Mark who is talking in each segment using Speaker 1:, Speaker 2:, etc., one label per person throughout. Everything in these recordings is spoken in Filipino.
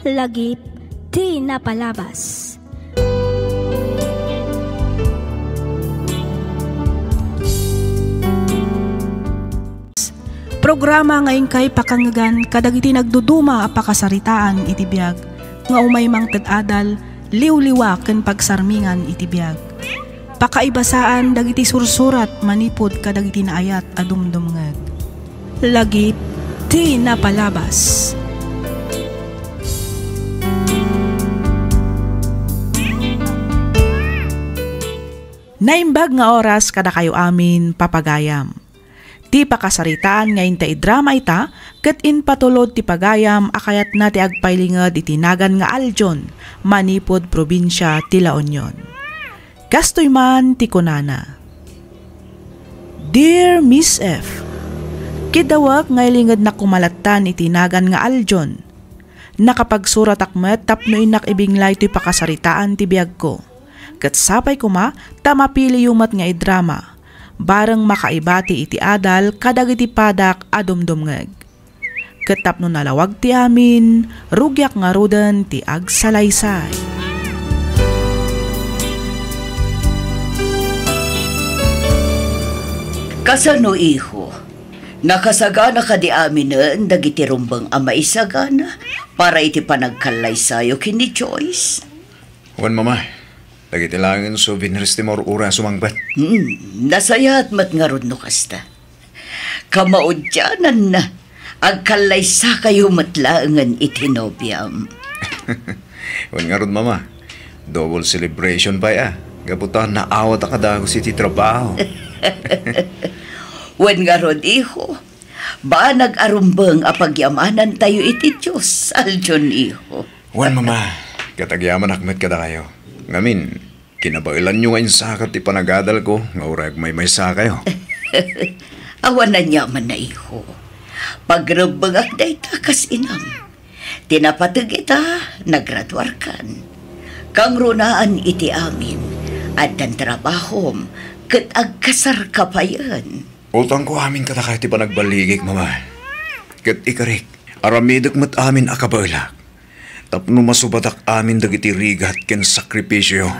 Speaker 1: Lagip ti napalabas.
Speaker 2: Programa ngayon kay pakanggan kadagiti nagduduma a pakasaritaan iti biag nga umay mang ted-adal liwliwa ken pagsarmingan iti biag. Pakaibasaan dagiti sursurat manipod kadagiti naayat a dumdumngeg. Lagip ti napalabas. Naimbag nga oras kada kayo amin papagayam. Ti pakasaritaan ngayon ta idrama ita, ket in patulod ti pagayam akayat na ti agpailingad itinagan nga Aljon, manipod probinsya ti La Union. Kastoy man ti kunana. Dear Miss F, kidawak ngaylingad na kumalatan itinagan nga Aljon. Nakapagsurat akmet tapno inak ibinglay ti pakasaritaan ti biag ko. Ket sapay kuma tamapili yumat nga idrama. Barang makaibati iti adal kadagiti padak adumdumngeg. Ketap no nalawag ti amin, rugyak nga rudan ti agsalaysay.
Speaker 3: Kasano iho, nakasagana ka di amin na dagiti rumbang ama isagana para iti panagkalaysayo kini Joyce.
Speaker 4: Wan mama. Dagiti langin souvenirs ti mor ura sumangbat.
Speaker 3: Nasayat mat nga rod no kasta. Kamaudyanan na, agkalaysa kayo matlaangan itinobyam.
Speaker 4: Wan nga rod mama, double celebration pa ya. Gaputan na awat akadagos iti trabaho.
Speaker 3: Wan nga rod iho, ba nag-arumbang apagyamanan tayo iti Diyos, Aljon iho.
Speaker 4: Wan mama, katagyaman akmet kada kayo. Ngamin, kinabailan nyo ngayon sakat ipanagadal ko, nga urag may kayo.
Speaker 3: Awan na nyaman na iho. Pagrabangak na itakas inam. Tinapatag ita, nagradwar kan. Kang runaan iti amin, at ang trabahom, kat agkasar ka pa yan.
Speaker 4: Utang ko amin katakay ti panagbaligig, mama. Kat ikarik, aramidak mat amin akabalak. Tapno masubatak amin dagiti rigat ken sakripisyo.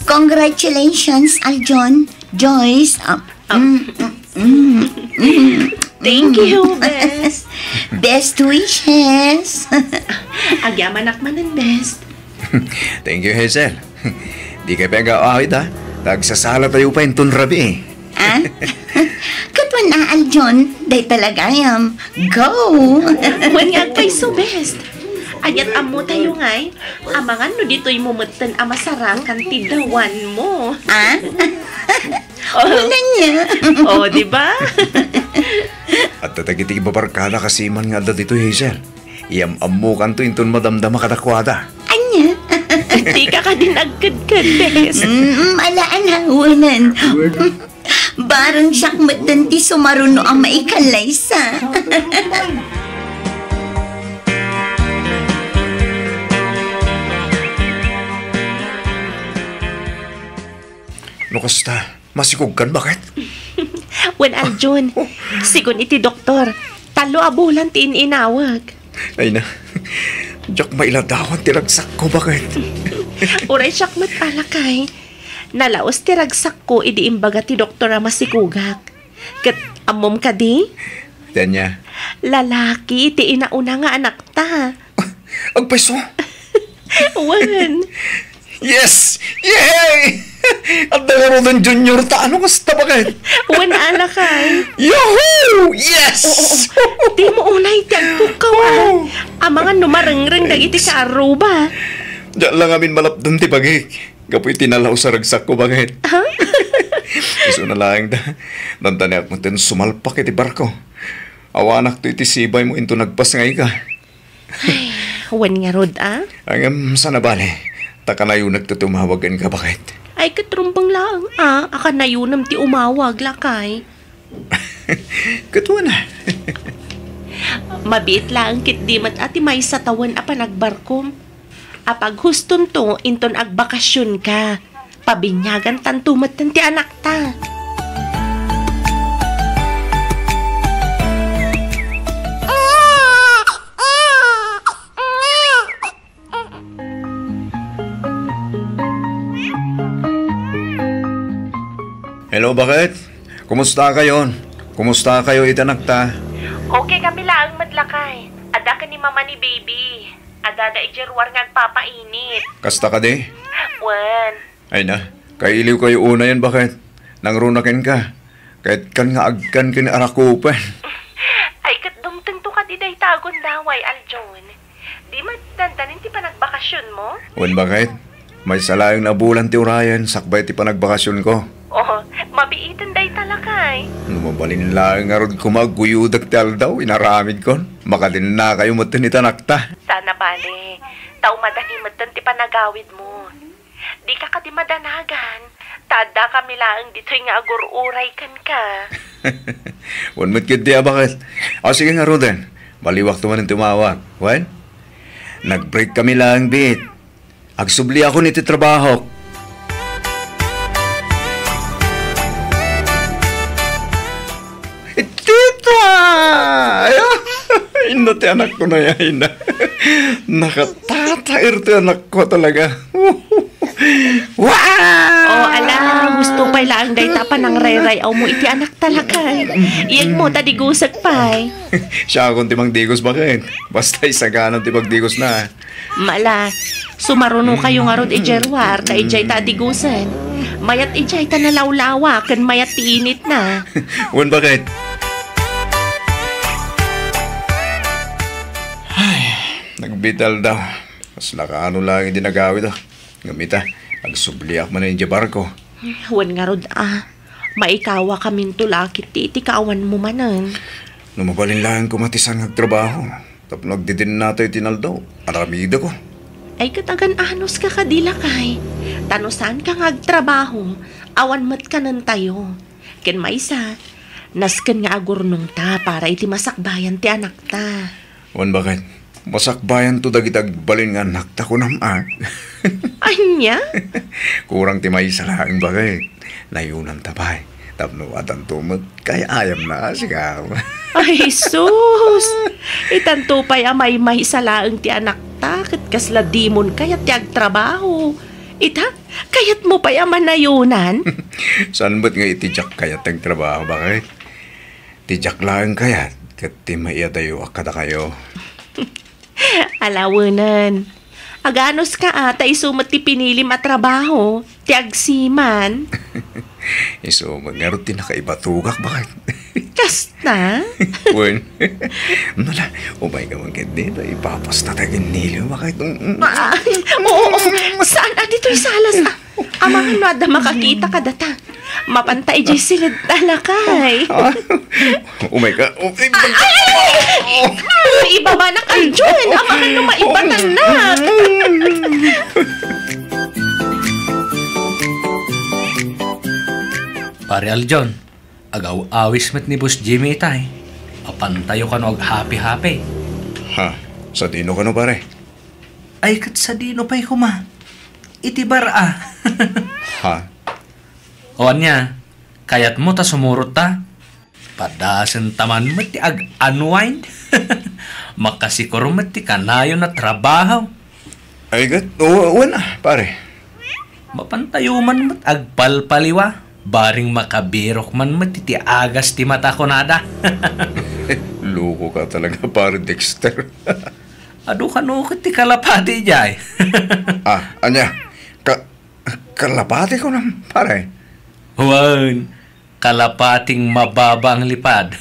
Speaker 5: Congratulations, Aljon. Joyce.
Speaker 6: Thank you, best.
Speaker 5: Best wishes.
Speaker 6: Agyaman akmanan, best.
Speaker 4: Thank you, Hazel. Di kayo pag-aawit ha. Tagsasala tayo pa yung rabi.
Speaker 5: Ah? Katwan na, Aljon. Day talagayam. Go!
Speaker 6: Wanyag pa'y so best. Ayat amo tayo ngay, amangan no dito'y mumutan amasarang kan tidawan mo.
Speaker 5: Ah? Una niya.
Speaker 6: Oh, di ba?
Speaker 4: At tatagiti babarkada kasi man nga dito, Hazel. Iyam-amu kanto inton madamdama kadakwada.
Speaker 5: Anya?
Speaker 6: Di ka din agkad-kad, bes.
Speaker 5: Alaan hawanan. Barang siyak matanti sumaruno ang maikalay-sa.
Speaker 4: No kasta, masikog kan bakit?
Speaker 6: Wen Aljon, sigon iti doktor, talo abulan ti inawag.
Speaker 4: Ay na, diyak mailadawan tiragsak ko bakit?
Speaker 6: Uray siyak matalakay. Nalaos tiragsak ko idi imbaga ti doktor a masikugak. Kat amom ka di?
Speaker 4: Tanya.
Speaker 6: Lalaki ti inauna nga anak ta.
Speaker 4: Agpeso?
Speaker 6: Wen.
Speaker 4: Yes! Yay! At dalaro ng junior ta, ano kasta bakit?
Speaker 6: Wen alakay.
Speaker 4: Yahoo! Yes!
Speaker 6: Di mo unay tagpukawan. Amangan numarengreng dagiti sa aruba.
Speaker 4: Diyan lang amin malapdan ti pagik. Kapoy tinalaw sa ragsak ko bakit?
Speaker 6: Ha?
Speaker 4: Iso na lang da. Nantanak mo tin sumalpak iti barko. Awanak to iti sibay mo into nagpas ngay ka.
Speaker 6: Wen nga rod, ah?
Speaker 4: Ang sana bale. Taka na yung nagtutumawagan ka bakit?
Speaker 6: Ay katrumbang lang, akan na yunam ti umawag lakay.
Speaker 4: Katuwa na.
Speaker 6: Mabit lang kit di mat ati may sa tawan a panagbarkom. Apag huston to, inton agbakasyon ka. Pabinyagan tantumat ti anak ta.
Speaker 4: Hello, bakit? Kumusta kayo? Kumusta kayo itanakta?
Speaker 6: Okay kami lang madlakay. Ada ka ni mama ni baby. Ada da ijerwar nga papainit.
Speaker 4: Kasta ka di?
Speaker 6: Wan.
Speaker 4: Ay na, kailiw kayo una yan, bakit? Nangrunakin ka. Kahit kan nga agkan kin arakupan.
Speaker 6: Ay kat dumtento ka di day tagon daway, Aljon. Di madandanin ti panagbakasyon mo?
Speaker 4: Wan, bakit? May salayong na bulan ti Urayan, sakbay ti panagbakasyon ko.
Speaker 6: Oh, mabiitan day talakay.
Speaker 4: Lumabalin lang nga ron kumaguyudak ti aldaw, inaramid kon. Makadin na kayo matan ni tanakta.
Speaker 6: Sana bale, tao madanimat ti panagawid mo. Di ka di madanagan. Tada kami lang dito nga agur-uray kan ka.
Speaker 4: Wan mo't kid di bakit? O sige nga Roden, baliwak tuman ang tumawag. Wan? Nag-break kami lang, bit. Agsubli ako niti trabaho. Tita! Ina ti anak ko na yan. Nakatatair ti anak ko talaga. Wow!
Speaker 6: Oh, ala, gusto pa lang day tapa ng reray aw mo iti anak talakay. Iyag mo tadigusag pay.
Speaker 4: Siya akong timang digos, bakit? Basta isaganang timang digos na.
Speaker 6: Mala, sumaruno kayo nga rod ijerwar, ta ijay tadigusan. Mayat ijay ta nalawlawa, kan mayat tiinit na.
Speaker 4: Wan, bakit? Ay, nagbital daw. Mas nakaano lang yung dinagawid daw. Gamita, agsubliak man na yung barko.
Speaker 6: Wan nga rod maikawa kamin tulakit ti kaawan mo manan.
Speaker 4: Lumabalin lang kumatisan nagtrabaho. Tapos nagdidin nato yung tinaldaw. Aramida ko.
Speaker 6: Ay katagan anos ka kadila kay. Tanusan ka ngagtrabaho, awan mat ka nan tayo. Ken maysa, nasken nga agurnong ta para iti masakbayan ti anak ta.
Speaker 4: Wan, bakit? Masakbayan to dagitag balin nga nakta ko naman.
Speaker 6: Anya?
Speaker 4: Kurang ti maysa lang, bakit? Nayunan tabay. Tapno atan tumot, kaya ayam na sigaw.
Speaker 6: Ay, sus! Itanto pa'y amay-may sa laang ti anak ta, kat kasla dimon kayat ti agtrabaho. Ita, kayat mo pa'y amanayunan?
Speaker 4: Saan ba't nga itijak kayat ang trabaho, bakit? Tijak lang kayat, kat ti maiadayo akada kayo.
Speaker 6: Alawanan. Aganos ka atay sumat ti pinilim at trabaho, ti agsiman.
Speaker 4: Iso, magngaro ti nakaibatuгak, bakit?
Speaker 6: Kasta?
Speaker 4: Wen, nala, umay ka man dito, ipapas na tagin nilo, bakit?
Speaker 6: Oo, saan dito'y salas? Amangan no, ada makakita ka data. Mapantay jay silid talakay.
Speaker 4: Umay ka,
Speaker 6: Ibaba na kayo dyan. Amangan no, maibatan na.
Speaker 7: Pare Aljon, agaw awis met ni Boss Jimmy tay. Apantayo ka no ag happy-happy.
Speaker 4: Ha, sa dino ka no, pare?
Speaker 7: Ay kat sa dino pa'y kuma. Itibar
Speaker 4: Ha?
Speaker 7: O anya, kayat mo ta sumurot ta. Padasan taman mo ti ag unwind. Makasikur mo ti kanayo na trabaho.
Speaker 4: Ay, gat, wala, pare.
Speaker 7: Mapantayo man mo ag palpaliwa. Baring makabirok man mo ti agas ti mata ko nada.
Speaker 4: Luko ka talaga, pare Dexter.
Speaker 7: Ado ka no ti kalapati jay.
Speaker 4: Anya, kalapati ko na, pare.
Speaker 7: Huwag, kalapating mababa ang lipad.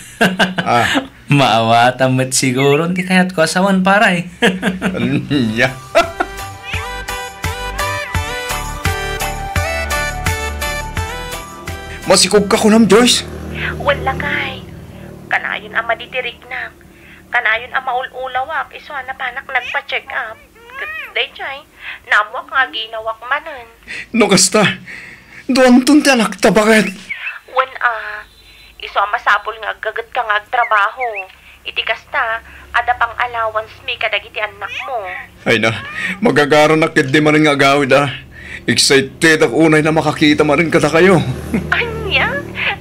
Speaker 7: Maawatan mo't siguro hindi kaya't ko asawan paray.
Speaker 4: Anya. Masikog ka ko nam, Joyce.
Speaker 6: Wala kay. Kanayon ang maditirik na. Kanayon ang maululawak. Iso na panak nagpa-check up. Day chay, namwak nga ginawak manan.
Speaker 4: No kasta, doon tunti anak ta bakit?
Speaker 6: Wen iso ang masapol nga gagat ka nga trabaho. Iti kasta, ada pang allowance mi kadagiti anak mo.
Speaker 4: Ay na, magagaro na kid di man rin nga gawid Excited ako unay na makakita man rin kata kayo.
Speaker 6: Anya,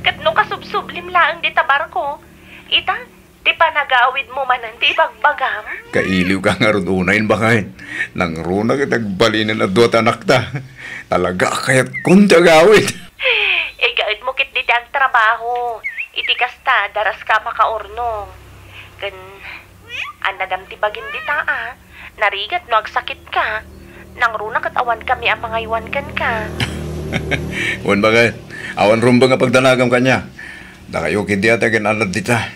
Speaker 6: kat no kasubsublim laang di tabar ko. Ita, di pa nagawid mo manan di bagbagam.
Speaker 4: Kailiw ka nga ron unay bakit? Nang runa kitagbalinin na duwat anak ta. Talaga kaya't kunti agawid.
Speaker 6: Gaid mo kit di ang trabaho. Iti kasta, daras ka makaurnong. Kan, anadam ti bagin di narigat no agsakit ka. Nang runa katawan kami ang mga iwan kan ka.
Speaker 4: Wan bakit? Awan rumba nga pagdanagam kanya. Da kayo kidi ata alad dita.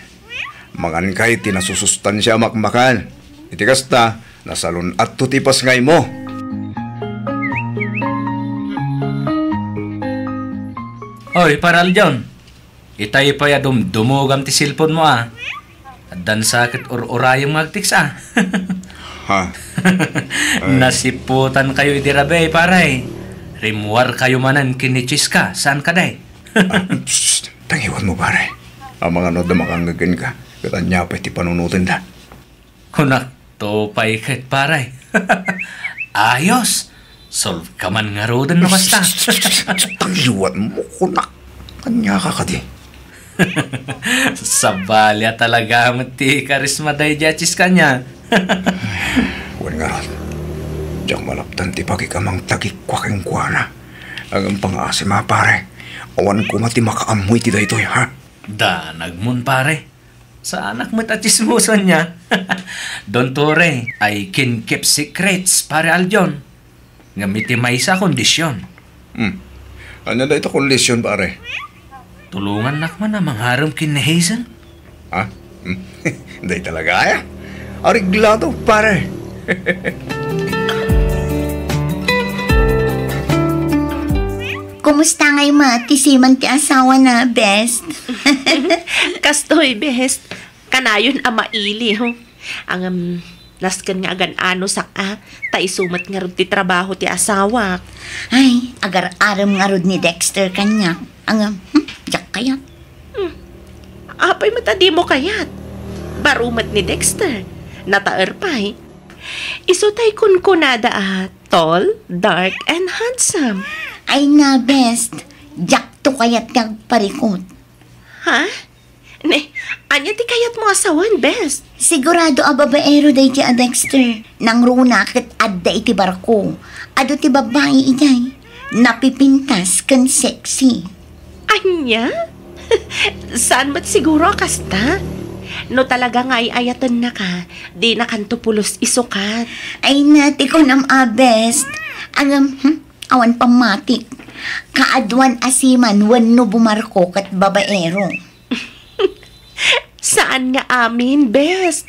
Speaker 4: Mangan kay tinasusustansya makmakan. Iti kasta, nasalun at tutipas ngay mo.
Speaker 7: Oy, paral John. Itay pa ya dumugam ti silpon mo Addan sakit urayong magtiks
Speaker 4: Ha?
Speaker 7: Nasiputan kayo idirabe, paray. Rimwar kayo manan kinichis ka. Saan ka day?
Speaker 4: Tangiwan mo pare. Ang mga nod na makanggagan ka. Katanya pa iti panunutin da.
Speaker 7: Kunak, topay ket paray. Ayos. Solve ka man nga rodan na basta.
Speaker 4: Tangiwan mo, kunak. Kanya ka di.
Speaker 7: Sabalya talaga mati karisma day jachis kanya.
Speaker 4: Huwag nga ron. Diyak malaptan ti pagikamang tagikwaking kuwana. Ang pang-asi mga pare. Awan ko mati makaamoy ti daytoy, ha?
Speaker 7: Danagmun pare. Sa anak mo't at chismosan niya. Don Tore, I can keep secrets, pare Aljon. Ngamiti may isa kondisyon.
Speaker 4: Ano na ito kondisyon, pare?
Speaker 7: Tulungan nakman na mangharam kin na Hazel.
Speaker 4: Ha? Day talaga, Ariglado, pare.
Speaker 5: Kumusta ngay matisiman ti asawa na, best?
Speaker 6: Kastoy, best. Kanayon maili, ho. Ang naskan nga agan ano tay sumat nga rod ti trabaho ti asawa.
Speaker 5: Ay, agar-aram nga rod ni Dexter kanya. Jak kayat.
Speaker 6: Apay matadi mo kayat. Barumat ni Dexter. Nataer pa'y. Isutay kun kunada tall, dark, and handsome.
Speaker 5: Ay na, best. Jak to kayat nagparikot.
Speaker 6: Ha? Ne, anya ti kayat mo asawan, best.
Speaker 5: Sigurado a babaero day ti a Dexter. Nang runa kat adda iti barko. Ado ti babae iday. Napipintas kan sexy.
Speaker 6: Anya? Saan ba't siguro kasta? No talaga nga ayatan na ka, di na kanto pulos isukat.
Speaker 5: Ay nati ko nam best. Awan pamatik. Kaadwan asiman wano bumarko kat babaero.
Speaker 6: Saan nga amin, best?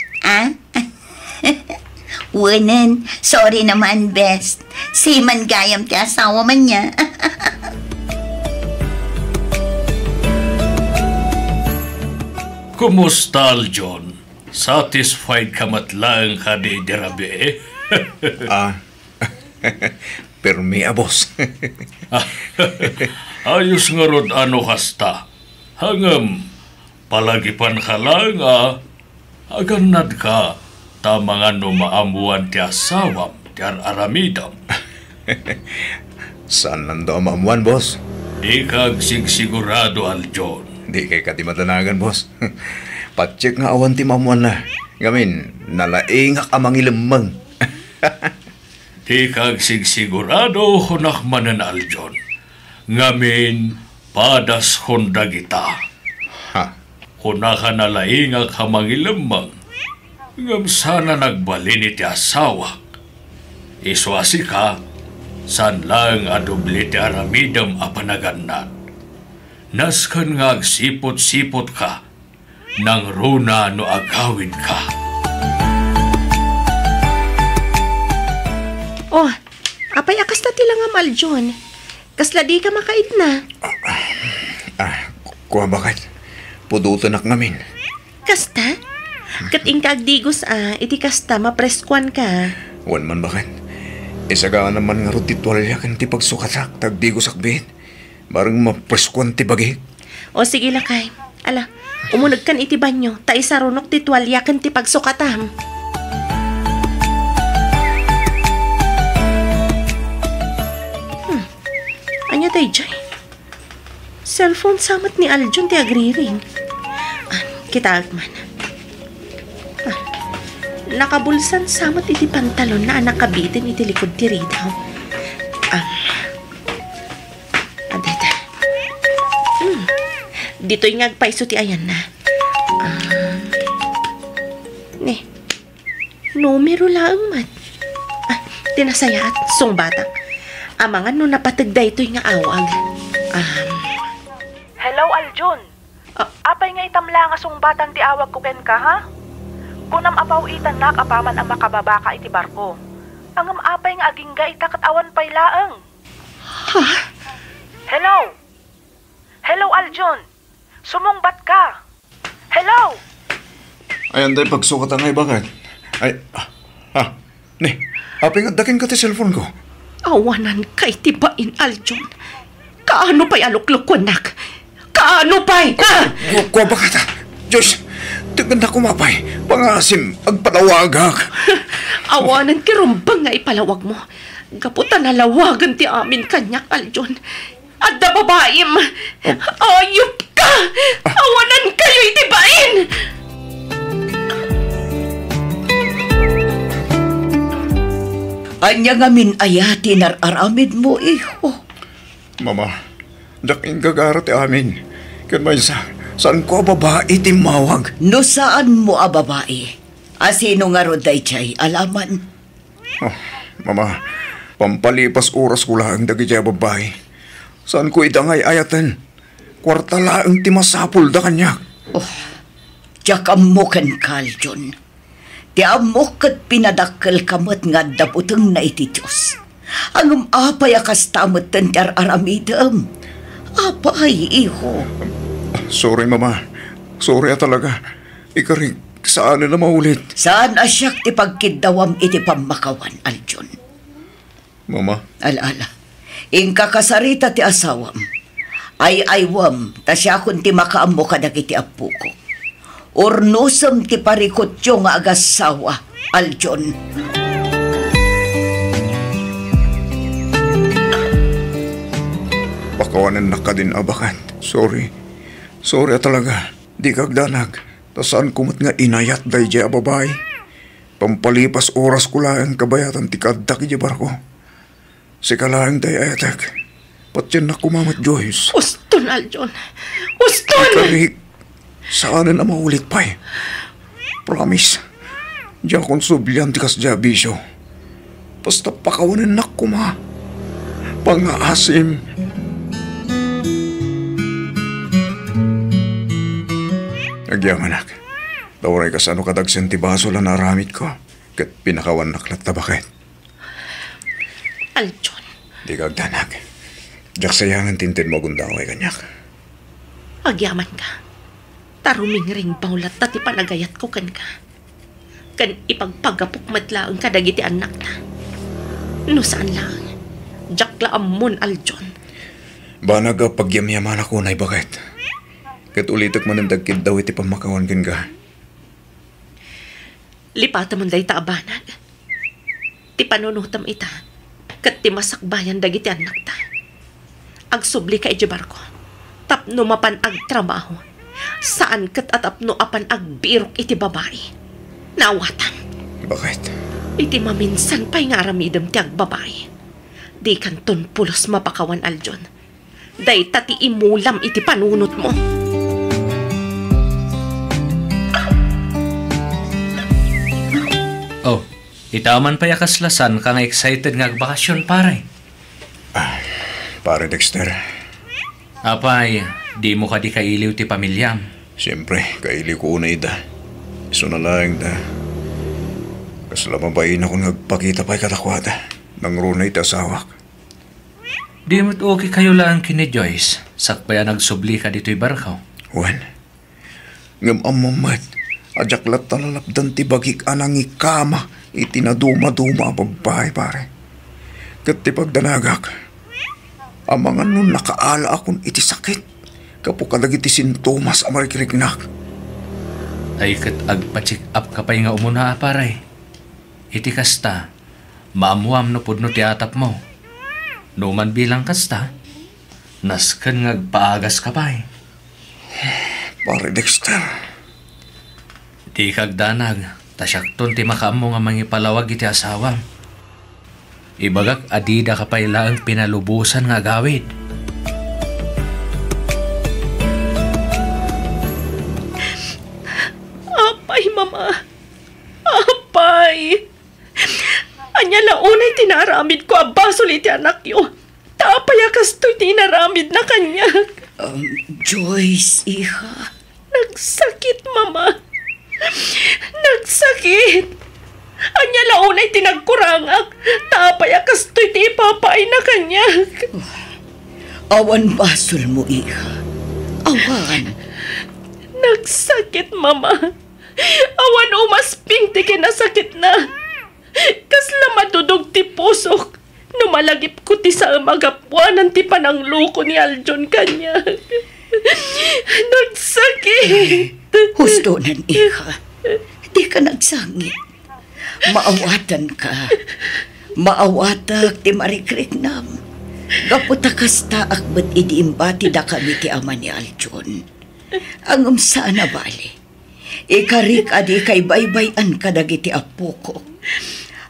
Speaker 5: Wanan, sorry naman, best. Siman gayam ti asawa man niya.
Speaker 7: Kumusta, Aljon? Satisfied ka matlang ka di dirabe?
Speaker 4: Permi, boss.
Speaker 7: Ayos nga rod ano kasta. Hangam, palagipan ka lang aganad ka. Tama nga no maamuan ti asawam, ti aramidam.
Speaker 4: Saan nando ang maamuan, boss?
Speaker 7: Di kag sigurado, Aljon.
Speaker 4: Di kay ka ti matanagan, boss. Patsik nga awan ti maamuan na. Ngamin, nalaingak amang ilamang.
Speaker 7: Di kag sigurado hunak manan, Aljon. Ngamin, padas honda kita.
Speaker 4: Ha?
Speaker 7: Hunaka nalaingak hamang ilamang. Ngam sana nagbalin iti asawa. Iswasi ka, san lang adubli ti aramidam apanagannan. Naskan nga agsipot-sipot ka, nang runa no agawin ka.
Speaker 6: Oh, apay akas na tila nga Maljon. Kasla di ka makait na.
Speaker 4: Kuha bakit? Pudutan ak ngamin.
Speaker 6: Kasta? Kating kagdigos iti kasta mapreskuan ka.
Speaker 4: Wan man bakit. Isa ka naman nga ro titwalya kan ti pagsukatak, tagdi ko sakbit. Barang mapreskuan ti bagi.
Speaker 6: O sige lakay. Ala, umunag kan iti banyo, ta isa runok ti tuwalya kan ti pagsukatam. Anya tay jay. Cellphone samat ni Aljon ti agriring. Kita agman. Nakabulsan samat iti pantalon na anak kabitin iti likod ti ridaw. Adeta. Dito'y ngagpaiso ti ayan na. Numero lang mat. Tinasaya at sungbatak. Amangan no napatagda ito'y nga awag.
Speaker 2: Hello, Aljon. Apay nga itamla nga batang ti awag ko ken ka, ha? Kunam apaw itan nak apaman ang makababaka iti barko. Angam apay nga agingga itakat awan pay laeng.
Speaker 6: Ha?
Speaker 2: Hello? Hello, Aljon. Sumungbat ka. Hello?
Speaker 4: Ayan tayo pagsukatan ngay bakit? Ay, ni, apay nga dakin ka ti cellphone ko.
Speaker 6: Awanan kay tibain, Aljon. Kaano pa'y aluklok ko, nak? Kaano pa'y?
Speaker 4: Kuwa ba ka ta? Diyos, tigan na kumapay. Pangasim, agpatawagak.
Speaker 6: Awanan kirumbang nga ipalawag mo. Gaputan na lawagan ti amin kanyak, Aljon. Adda babaim. Ayop ka! Awanan kayo itibain!
Speaker 3: Anya nga minayati nararamid mo, iho.
Speaker 4: Mama, daking gagara ti amin. Kan may saan ko babae timawag?
Speaker 3: No saan mo a babae? Asino nga ro dayjay alaman?
Speaker 4: Mama, pampalipas oras ko lang dagi jay babae. Saan ko idangay ayatan? Kwarta laang timasapul da kanyak.
Speaker 3: Tsaka mo kan Aljon. Ti amok kat pinadakkel kamot nga dabuteng na iti Diyos. Ang apay akas tamot tendar aramidem. Apay, iho.
Speaker 4: Sorry, Mama. Sorry talaga. Ikarig, saan na maulit?
Speaker 3: Saan asyak ti pagkidawam iti pamakawan, Aljon?
Speaker 4: Mama?
Speaker 3: Ala. Ingka kasarita ti asawam. Ay aywam, ta siya kun ti makaammo kadag iti apu ko. Ornosem ti parikotyo nga agasawa, Aljon.
Speaker 4: Pakawanan na ka din abakan. Sorry. Sorry talaga. Di kagdanag. Tasaan kumot nga inayat day jay ababay. Pampalipas oras ko lang kabayatan ti kaddak iti barko. Sika lang day ayatek. Patyan na kumamat Joyce.
Speaker 6: Uston, Aljon. Uston!
Speaker 4: Ikarig. Saan na maulit pa eh. Promise. Diyan kong sublian ti kasya bisyo. Basta pakawanan na kuma. Pangaasim. Nagyang anak. Dawaray ka sa ano kadagsan ti baso lang naramit ko. Kat pinakawan naklat na bakit.
Speaker 6: Aljon.
Speaker 4: Di kagdanag. Diyak sayangan tintin mo gundang ay kanyak.
Speaker 6: Agyaman ka. Taruming ring baulat tati panagayat ko kan ka. Kan ipagpagapok matlaang kadagiti anak na. No saan lang. Diyak laamon, Aljon.
Speaker 4: Ba nagapagyamyaman ako na bakit? Kat ulitak man ang dagkid daw iti pamakawan kin ka.
Speaker 6: Lipata man day taabanag. Ti panunutam ita. Kat ti masakbayan dagiti anak ta. Agsubli ka iti barko. Tapno mapan ag trabaho. Saan kat atapno apan agbirok iti babae. Nawatan.
Speaker 4: Bakit?
Speaker 6: Iti maminsan pa'y nga aramidem ti agbabae. Di kanton pulos mapakawan, Aljon. Day tati imulam iti panunot mo.
Speaker 8: Oh, itaman pa yakaslasan ka nga excited nga bakasyon, pare.
Speaker 4: Pare Dexter.
Speaker 8: Apay, di mo ka di kailiw ti pamilyam.
Speaker 4: Siyempre, kaili ko una ida. Iso na lang da. Kaslamabayin ako nagpakita pa'y katakwada. Nang runay ti asawak.
Speaker 8: Di mo't okay kayo lang kini Joyce. Sakpaya nagsubli ka dito'y barkaw.
Speaker 4: Wan. Ngam amamat. Ajaklat talalapdan ti bagik anang ikama. Itinaduma-duma ang babae, pare. Kat ti pagdanagak, ang mga nun nakaala akong iti sakit, kapo kadag iti sintomas ang marikirignak.
Speaker 8: Ay kat agpa-check up ka pa'y nga umuna, paray. Iti kasta, maamuam no pudno ti atap mo. Numan bilang kasta, nasken nga agpaagas ka pa'y.
Speaker 4: Pare Dexter,
Speaker 8: Di kagdanag, tasyakton ti makaamo nga mangipalawag iti asawa. Ibagak adida ka pa'y laang pinalubusan nga gawid.
Speaker 6: Apay, mama. Apay. Anya launay tinaramid ko abasol iti anak yo. Tapay akastoy tinaramid na kanya.
Speaker 3: Joyce, iha.
Speaker 6: Nagsakit, mama. Nagsakit. Anya launay tinagkurangak. Tapay akastoy ti ipapay na kanya.
Speaker 3: Awan basol mo, iha. Awan.
Speaker 6: Nagsakit, mama. Awan umasping ti kinasakit na. Kasla madudog ti pusok. Numalagip ko ti sa magapuanan ti panangluko ni Aljon kanya. Nagsakit.
Speaker 3: Hustonan, iha. Di ka nagsangit. Maawatan ka. Maawatak ti marikriknam. Gaputa kasta akbat idiimbati da kami ti ama ni Aljon. Ang sana bali. Ikarik adi kay baybayan kadagiti apo ko.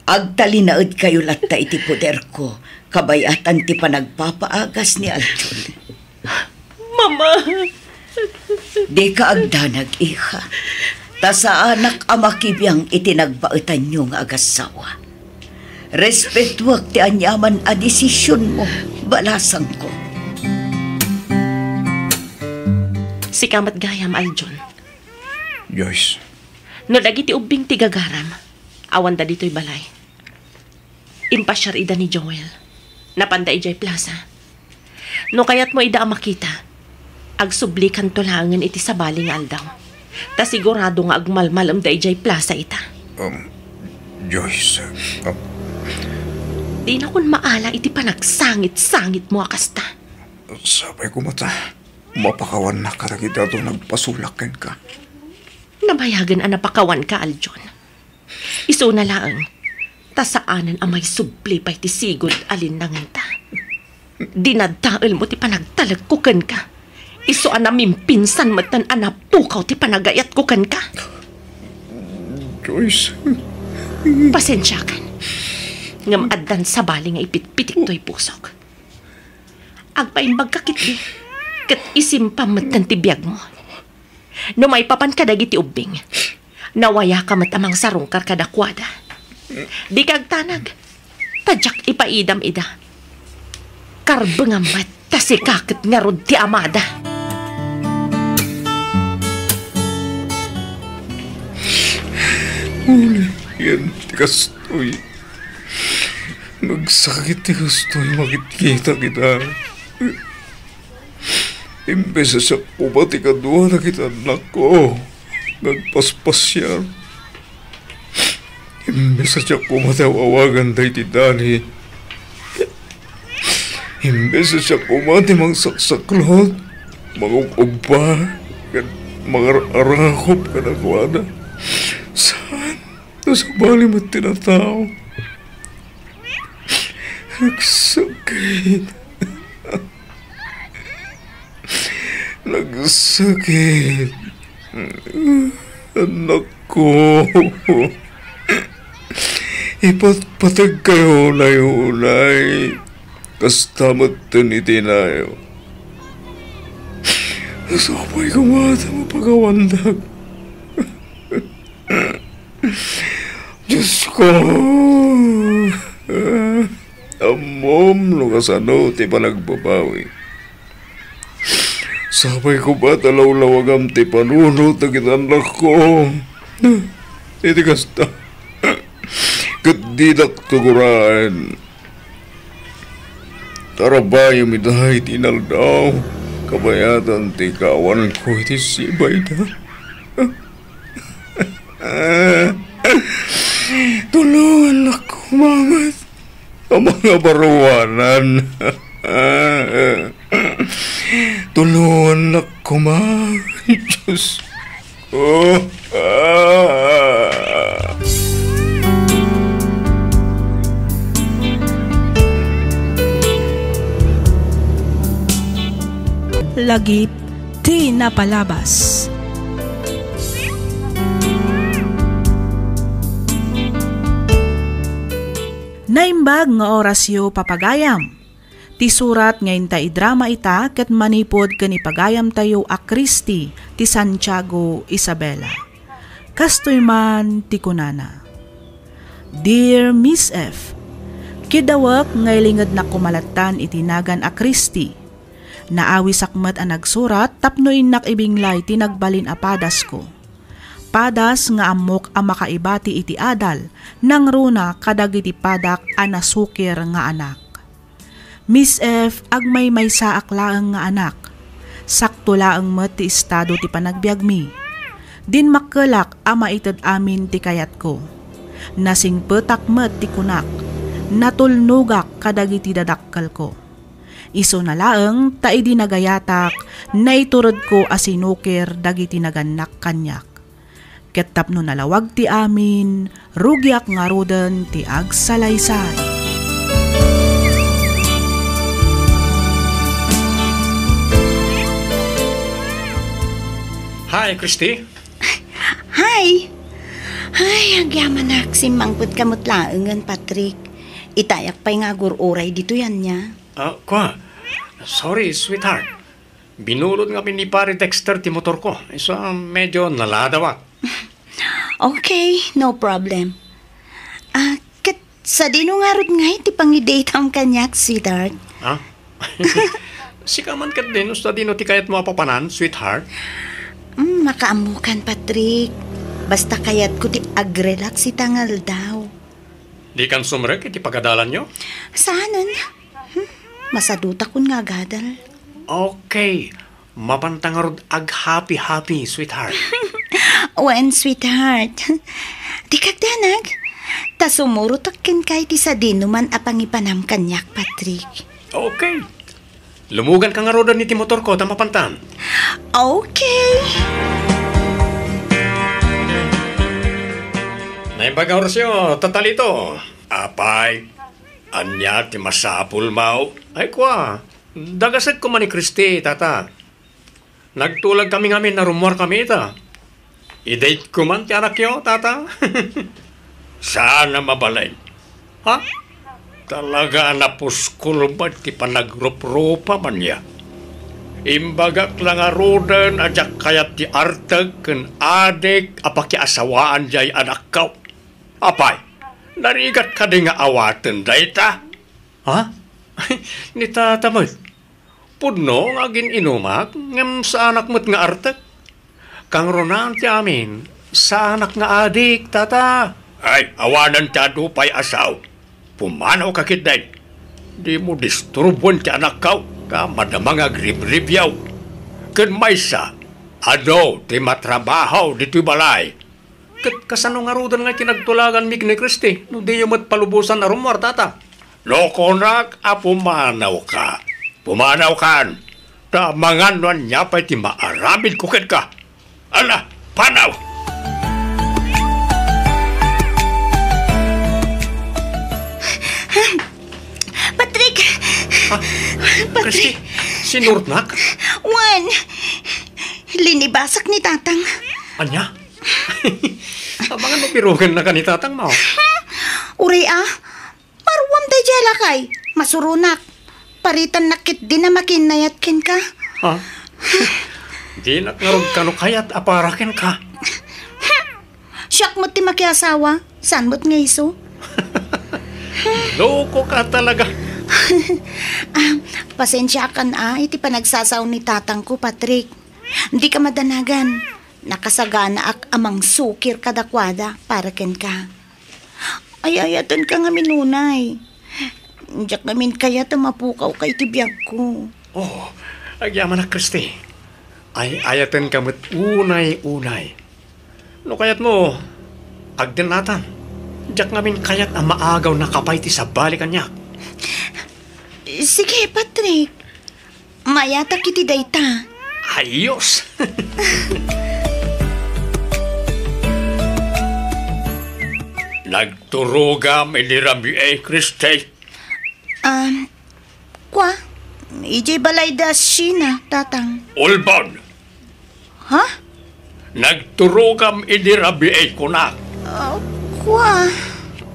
Speaker 3: Agtalinaod kayo latta iti poder ko. Kabayatan ti panagpapaagas ni Aljon.
Speaker 6: Mama.
Speaker 3: Di ka agdanag, iha. Ta sa anak amakibiyang itinagbaetan nyo nga agasawa. Respetuak ti anyaman a desisyon mo, balasang ko.
Speaker 6: Si kamat gayam, Aljon.
Speaker 4: Joyce,
Speaker 6: No dagiti ubing ti gagaram, awan da dito'y balay. Impasyar ida ni Joel. Napanda ijay plaza. No kayat mo ida ang makita, agsublikan tulangan iti sabaling aldaw. Ta sigurado nga agmalmal da ijay plaza ita.
Speaker 4: Joyce,
Speaker 6: Di na kun maala iti panagsangit-sangit mo akasta.
Speaker 4: sabay ko mata. Mapakawan na karagit ato nagpasulakin ka.
Speaker 6: Namayagan ang napakawan ka, Aljon. Iso na laang, tasaanan ang may subli pa'y ti sigod alin nangan ta. Dinadaal mo ti panagtalag kukan ka. Iso ang namimpinsan matan anapukaw ti panagayat kukan ka.
Speaker 4: Joyce,
Speaker 6: Pasensya kan. Ngam addan sa bali nga ipitpitik to'y pusok. Agpaimbag kakit di. Kat isimpamatan ti biyag mo. No may papan ka dagiti ubing. Nawaya ka matamang sarungkar kadakwada. Di kag tanag. Tadyak ipaidam ida. Karbang amat tasikakit nga rod ti amada.
Speaker 4: huli yan ti kastoy. Nagsakit ti kastoy, makikita kita. Imbes sa kumati kadua na kita anak ko, nagpaspas siya. Imbes sa kumati awagan day ti Dani. Imbes sa kumati mangsaksaklot, mag-ugba, mga arakop ka na kuwada. Saan? Nasa bali mo tinatao. Nagsakit. Nagsakit. Anak ko. Ipatpatag kayo ulay-ulay. Kastamat tuniti na yun. Sabay kumata mo pagawandag. Diyos ko. Amom lugasano ti panagbabawi. Sabay ko ba talaw-lawagam ti panunod na kitanak ko. Iti kasta. Kadidak tuguraan. Tarabayo midahay tinaldaw. Kabayatan ti kawan ko iti sibay na. Tulungan ako, Mamat. Ang mga baruanan. Tulungan ako, Ma. Diyos ko.
Speaker 2: Lagip ti napalabas. Naimbag nga orasyo papagayam. Ti surat ngayon ta idrama ita ket manipod ken ipagayam tayo a Kristi ti Santiago Isabela. Kastoy man ti kunana. Dear Miss F, kidawak ngay lingad na kumalatan itinagan a Kristi. Naawi sakmet a nagsurat tapno inak ibinglay ti nagbalin a padas ko. Padas nga amok a makaibati iti adal nang runa kadagiti padak a nasukir nga anak. Miss F, agmay may saak laang nga anak. Sakto laang met ti estado ti panagbiag mi. Din makkelak a maitad amin ti kayat ko. Nasing petak met ti kunak. Natulnugak kadagiti dadakkel ko. Iso na laeng ta idi nagayatak na iturod ko asinukir dagiti naganak kanyak. Ket tapno nalawag ti amin, rugyak nga roden ti agsalaysay.
Speaker 9: Hi, Christy.
Speaker 5: Hi! Ay, agyaman na simangput kamot laengan, Patrick. Itayak pa'y nga gururay dito yan niya.
Speaker 9: Kwa? Sorry, sweetheart. Binulod nga ni pare Dexter ti motor ko. So, medyo naladawat.
Speaker 5: Okay, no problem. Kat sa dino nga rod nga iti pang-date ang kanyak, sweetheart.
Speaker 9: Sika man kat din, sa dino ti kayat mo apapanan, sweetheart.
Speaker 5: Makaamukan, Patrick. Basta kayat ko ti agrelax si tangal daw.
Speaker 9: Di kan sumrek iti pagadalan nyo?
Speaker 5: Saanan? Masaduta kun nga gadal.
Speaker 9: Okay. Mapantangarod happy, sweetheart.
Speaker 5: When, sweetheart? Di kagdanag. Ta sumurutak kay ti sa dinuman apangipanam kanyak, Patrick.
Speaker 9: Okay. Lumugan ka nga rodan ni ti motor ko, tamapantan.
Speaker 5: Okay.
Speaker 9: Naimbaga orasyo, tatalito. Apay, anya ti masapul mau. Ay kwa, dagasat ko man ni Christy, tata. Nagtulag kami ngamin na rumor kami ita. I-date ko man ti anak yo, tata. Sana mabalay. Ha? Talaga napuskul ba ti panagrup-rupa man niya? Imbagak lang arudan ajak kayat ti artag ken adik apaki asawaan jay anak kau. Apay, narigat ka di nga awaten dayta? Ha? Ni tata mo. Pudno nga gininumak ngem sa anak mo't nga artag. Kang ronan ti amin sa anak nga adik, tata. Ay, awanan ti adupay asaw. Pumanaw ka kitday. Di mo disturbuan ti anak kau. Ka madamang agrib-ribyaw. Ken maysa, ano ti matrabahaw dito'y balay. Ket kasano nga rudan nga kinagtulagan mig ni Christy, no di yung palubusan na rumor, tata. Loko nak, pumanaw ka. Pumanaw kan. Ta manganuan niya pa'y ti maaramid kukit ka. Ala, panaw!
Speaker 5: Patrick!
Speaker 9: Christy, sinurnak?
Speaker 5: Juan! Linibasak ni Tatang.
Speaker 9: Anya? Abangan mo pirugan na ka ni Tatang mo.
Speaker 5: Uray Marwam day jala kay. Masurunak. Paritan nakit din na makinayat ken ka.
Speaker 9: Ha? Di nakngarog ka no kayat aparakin ka.
Speaker 5: Siyak mo't ti makiasawa. San mo't nga iso?
Speaker 9: Loko ka talaga.
Speaker 5: Pasensya kan iti panagsasaw ni Tatang ko, Patrick. Hindi ka madanagan. Nakasagana ak amang sukir kadakwada para ken ka. Ayayatan ka nga minunay. Diyak namin kaya mapukaw kay tibiyag ko.
Speaker 9: Oh, agyaman na Christy. Ay ayatan ka mo't unay-unay. No kayat mo, agdin natan. Diyak ngamin kayat ang maagaw na kapay ti sa balikan niya.
Speaker 5: Sige, Patrick. Mayata kiti dayta.
Speaker 9: Ayos! Nagturugam inirami Kriste.
Speaker 5: Kwa? Ijay balay da sina, tatang.
Speaker 9: Ulbon!
Speaker 5: Ha?
Speaker 9: Nagturugam inirami kunak.
Speaker 5: Kwa?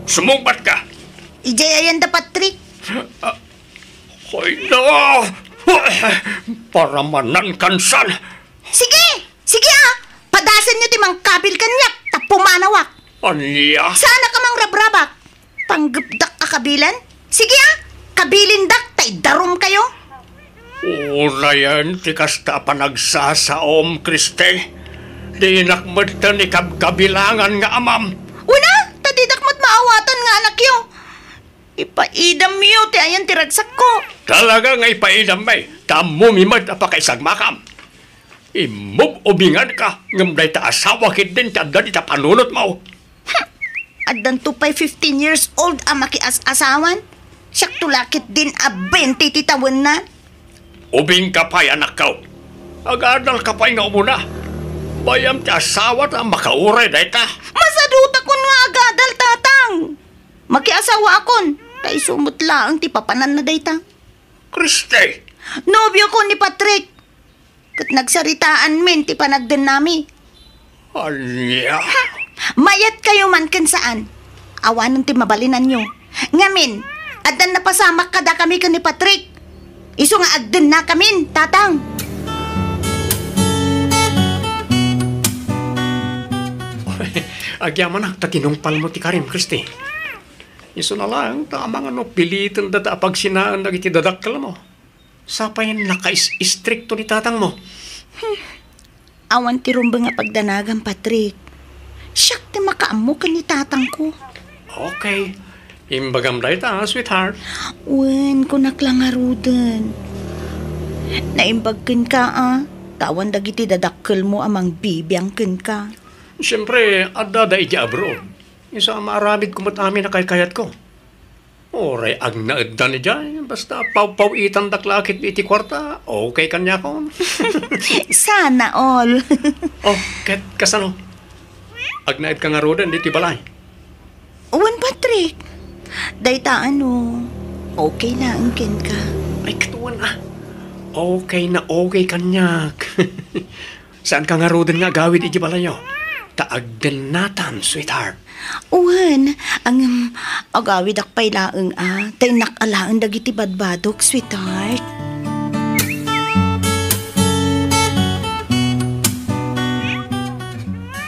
Speaker 9: Sumungbat ka!
Speaker 5: Ijay ayan da, Patrick.
Speaker 9: Hoy na! Para manan kansan!
Speaker 5: Sige! Sige Padasan nyo timang kabil kanyak, tapumanawak.
Speaker 9: Anya?
Speaker 5: Sana ka mang rabrabak. Panggapdak ka kabilan? Sige kabilindak, tay darum kayo.
Speaker 9: Una yan, tikas ta panagsasaom, Kriste. Di nakmata ni kabilangan nga amam.
Speaker 5: Una, tadidakmat maawatan nga anak yo. Ipaidam yo, ti ayan tiragsak ko.
Speaker 9: Talaga nga ipaidam may, tamumimad apakaisag makam. Imub ubingan ka, ngamday ta asawa kit din ta dadi ta panunot mo.
Speaker 5: Addan to pa'y 15 years old ang makias-asawan. Siyak tulakit din a 20 titawan na.
Speaker 9: Ubing ka pa'y anak ko. Agadal ka pa'y nga umuna. Bayam ti asawa ta makauray day ta.
Speaker 5: Masaduta kun nga agadal, tatang. Makiasawa akon. Kay sumutla ang ti papanan na day ta.
Speaker 9: Kriste.
Speaker 5: Nobyo ko ni Patrick. Kat nagsaritaan min ti panagden nami.
Speaker 9: Anya?
Speaker 5: Mayat kayo man kan saan. Awanan ti mabalinan nyo. Ngamin, adan na pasamak kada kami kan ni Patrick. Iso nga agden na kamin, tatang.
Speaker 9: Agyaman na, tatinungpal mo ti Karim, Kristi. Iso na lang, tama nga no, pilitan data pag sinaan na iti dadakkel mo. Sapayan naka-istrikto ni tatang mo.
Speaker 5: Awan ti rumba nga pagdanagan, Patrick. Siyak ti makaamo ka ni tatang ko.
Speaker 9: Okay. Imbagam dahi ta, sweetheart.
Speaker 5: Wen, kunak lang arudan. Naimbagkin ka, Tawan dagiti dadakkel mo amang bibiyangkin ka.
Speaker 9: Siyempre, adda da iti abroad. Isa maaramid kumot amin na kayat ko. Oray, ag naadda ni dyan. Basta paw-pawitan daklakit iti kwarta. Okay kanya ko.
Speaker 5: Sana all.
Speaker 9: Oh, kasano? Ag naad ka nga rodan, diti balay.
Speaker 5: Uwan, Patrick. Dayta okay na ang kin ka.
Speaker 9: Ay, katuan Okay na okay kanyak. Saan ka nga rodan nga gawid iti balayo? Taag din natan, sweetheart.
Speaker 5: Uwan, ang agawid akpay laeng tay nakalaan dagiti badbadok, sweetheart.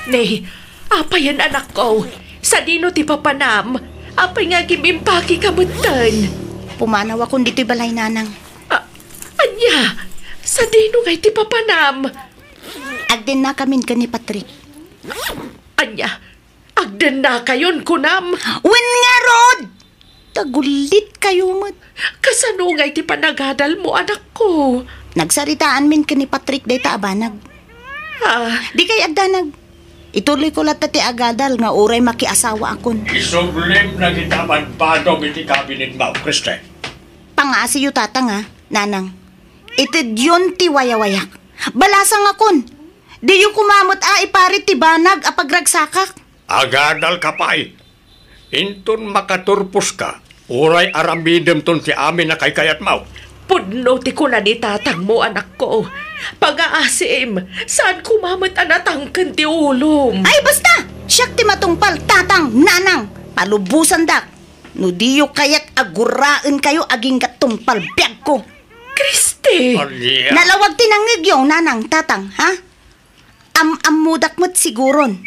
Speaker 6: Nay, apay yan anak ko. Sa dino ti papanam, apay nga gimimpaki kamutan.
Speaker 5: Pumanaw akong dito'y balay nanang.
Speaker 6: Anya, sa dino nga ti papanam.
Speaker 5: Agden na kamin ka ni Patrick.
Speaker 6: Anya, agden na kayon kunam.
Speaker 5: Wen nga, Rod! Tagulit kayo mat.
Speaker 6: Kasano nga iti panagadal mo, anak ko?
Speaker 5: Nagsaritaan min ka ni Patrick day ta abanag. Di kay agdanag. Ituloy ko lahat ti agadal nga uray makiasawa akon.
Speaker 9: Isublim na kita badbadong iti kabinet mo, Kriste.
Speaker 5: Pangasi yu tatang nanang. Itid yun ti wayawayak. Balasang akon. Di yu kumamot iparit ti banag apagragsakak.
Speaker 9: Agadal ka pa'y. Inton makaturpos ka, uray aramidem ton ti amin na kaykayat mo.
Speaker 6: Pudno ti ko na di tatang mo, anak ko. Pag-aasim, saan kumamot anatangkan ti ulom?
Speaker 5: Ay, basta! Siyak ti matungpal, tatang, nanang, palubusan dak. No diyo kayat aguraan kayo aging katungpal biyag ko.
Speaker 6: Kriste!
Speaker 9: Alia.
Speaker 5: Nalawag tinangig yung nanang, tatang, ha? Amudak mo't siguron.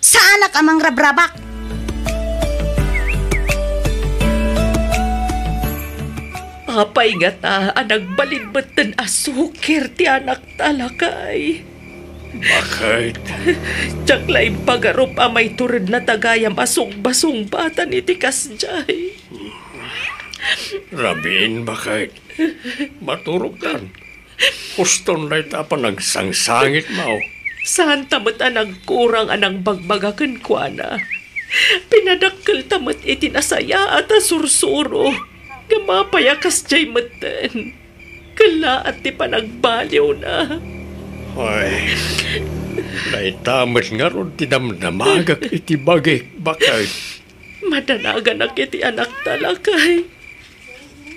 Speaker 5: Saan ak amang rabrabak?
Speaker 6: Apay nga ta, nagbalinbatan asukir ti anak talakay.
Speaker 9: Bakit?
Speaker 6: Tsaklay pagarup amay turid na tagayam asong-basong batan iti kasjay.
Speaker 9: Rabin, bakit? Maturog tan. Kuston na ita pa nagsangsangit mo.
Speaker 6: Saan tamot nagkurang anang bagbagakan kwa na? Pinadakkel tamat iti nasaya at sursuro. Gamapayakas jay matan. Kala at ti panagbaliw na.
Speaker 9: Ay, naitamat nga ron tinamdamagak iti bagay bakay.
Speaker 6: Madanagan ak iti anak talakay.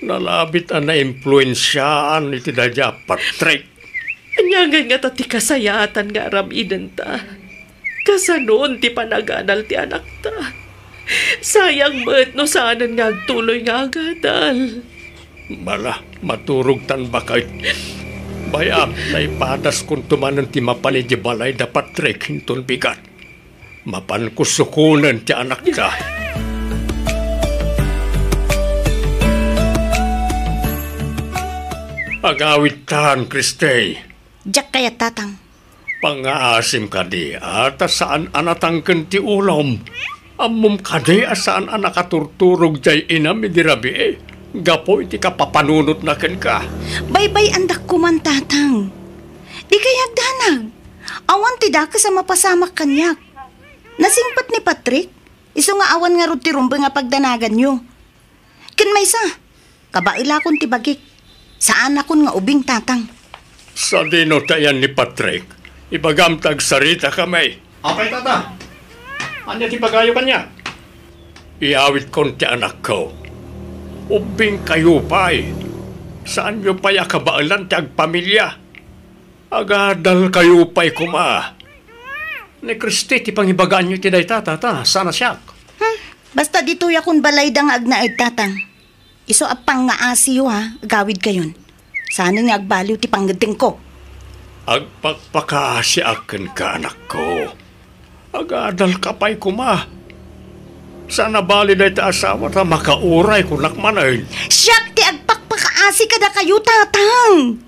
Speaker 9: Nalabit ang na-influensyaan iti dadya Patrick.
Speaker 6: Anyangan nga tati kasayatan nga aramidan ta. Kasanon ti panaganal ti anak ta. Sayang met no saanan nga agtuloy nga agadal.
Speaker 9: Mala, maturog tan bakay. Bayam, naipadas kung tumanan ti mapanidya balay da Patrick hinton bigat. Mapan kusukunan ti anak ta. Agawit tan, Kristey.
Speaker 5: Diyak kaya tatang.
Speaker 9: Pangaasim ka di at saan anatangken ti ulam. Amom ka di saan anakaturturog jay inam idirabi eh. Gapo iti kapapanunot na ken ka.
Speaker 5: Baybay andak ko man tatang. Di kayag danag. Awan ti daka sa mapasamak kanyak. Nasingpat ni Patrick. Iso nga awan nga ron ti rumbe nga pagdanagan nyo. Ken maysa. Kabaila kon ti bagik. Saan akon nga ubing tatang.
Speaker 9: Sa dino tayan ni Patrick. Ibagamtag sarita kamay. Apay tata. Anya ti pagayo kanya? Iawit kon ti anak ko. Ubing kayo pa'y. Saan nyo pa'y akabaalan ti agpamilya? Agadal kayo pa'y kuma. Ni Kristi ti pangibagaan nyo ti day tata. Sana siyak.
Speaker 5: Basta dito yakon balay dang agnaid tatang. Iso apang nga asiyo ha. Gawid kayon. Sana nga agbaliw ti panggading ko.
Speaker 9: Agpakpakasyakan ka anak ko. Agadal ka pa'y kuma. Sana bali dahi ta asawa ta makauray kunak manay.
Speaker 5: Siyak ti agpakpakaasi kada kayo tatang.